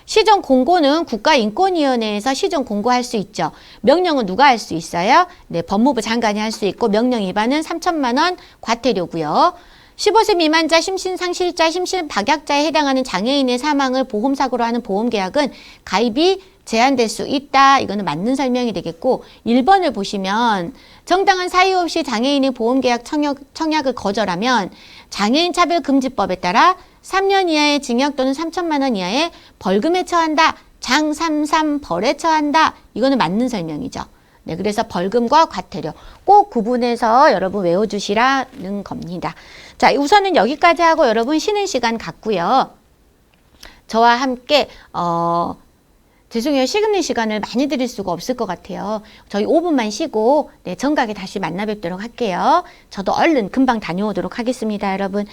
시정 공고는 국가인권위원회에서 시정 공고할 수 있죠. 명령은 누가 할 수 있어요? 네, 법무부 장관이 할 수 있고 명령 위반은 3천만 원 과태료고요. 15세 미만자, 심신상실자, 심신박약자에 해당하는 장애인의 사망을 보험사고로 하는 보험계약은 가입이 제한될 수 있다. 이거는 맞는 설명이 되겠고 1번을 보시면 정당한 사유 없이 장애인의 보험계약 청약을 거절하면 장애인 차별금지법에 따라 3년 이하의 징역 또는 3천만 원 이하의 벌금에 처한다. 장33 벌에 처한다. 이거는 맞는 설명이죠. 네, 그래서 벌금과 과태료 꼭 구분해서 여러분 외워주시라는 겁니다. 자, 우선은 여기까지 하고 여러분 쉬는 시간 갖고요. 저와 함께 죄송해요. 식는 시간을 많이 드릴 수가 없을 것 같아요. 저희 5분만 쉬고 네, 정각에 다시 만나 뵙도록 할게요. 저도 얼른 금방 다녀오도록 하겠습니다, 여러분.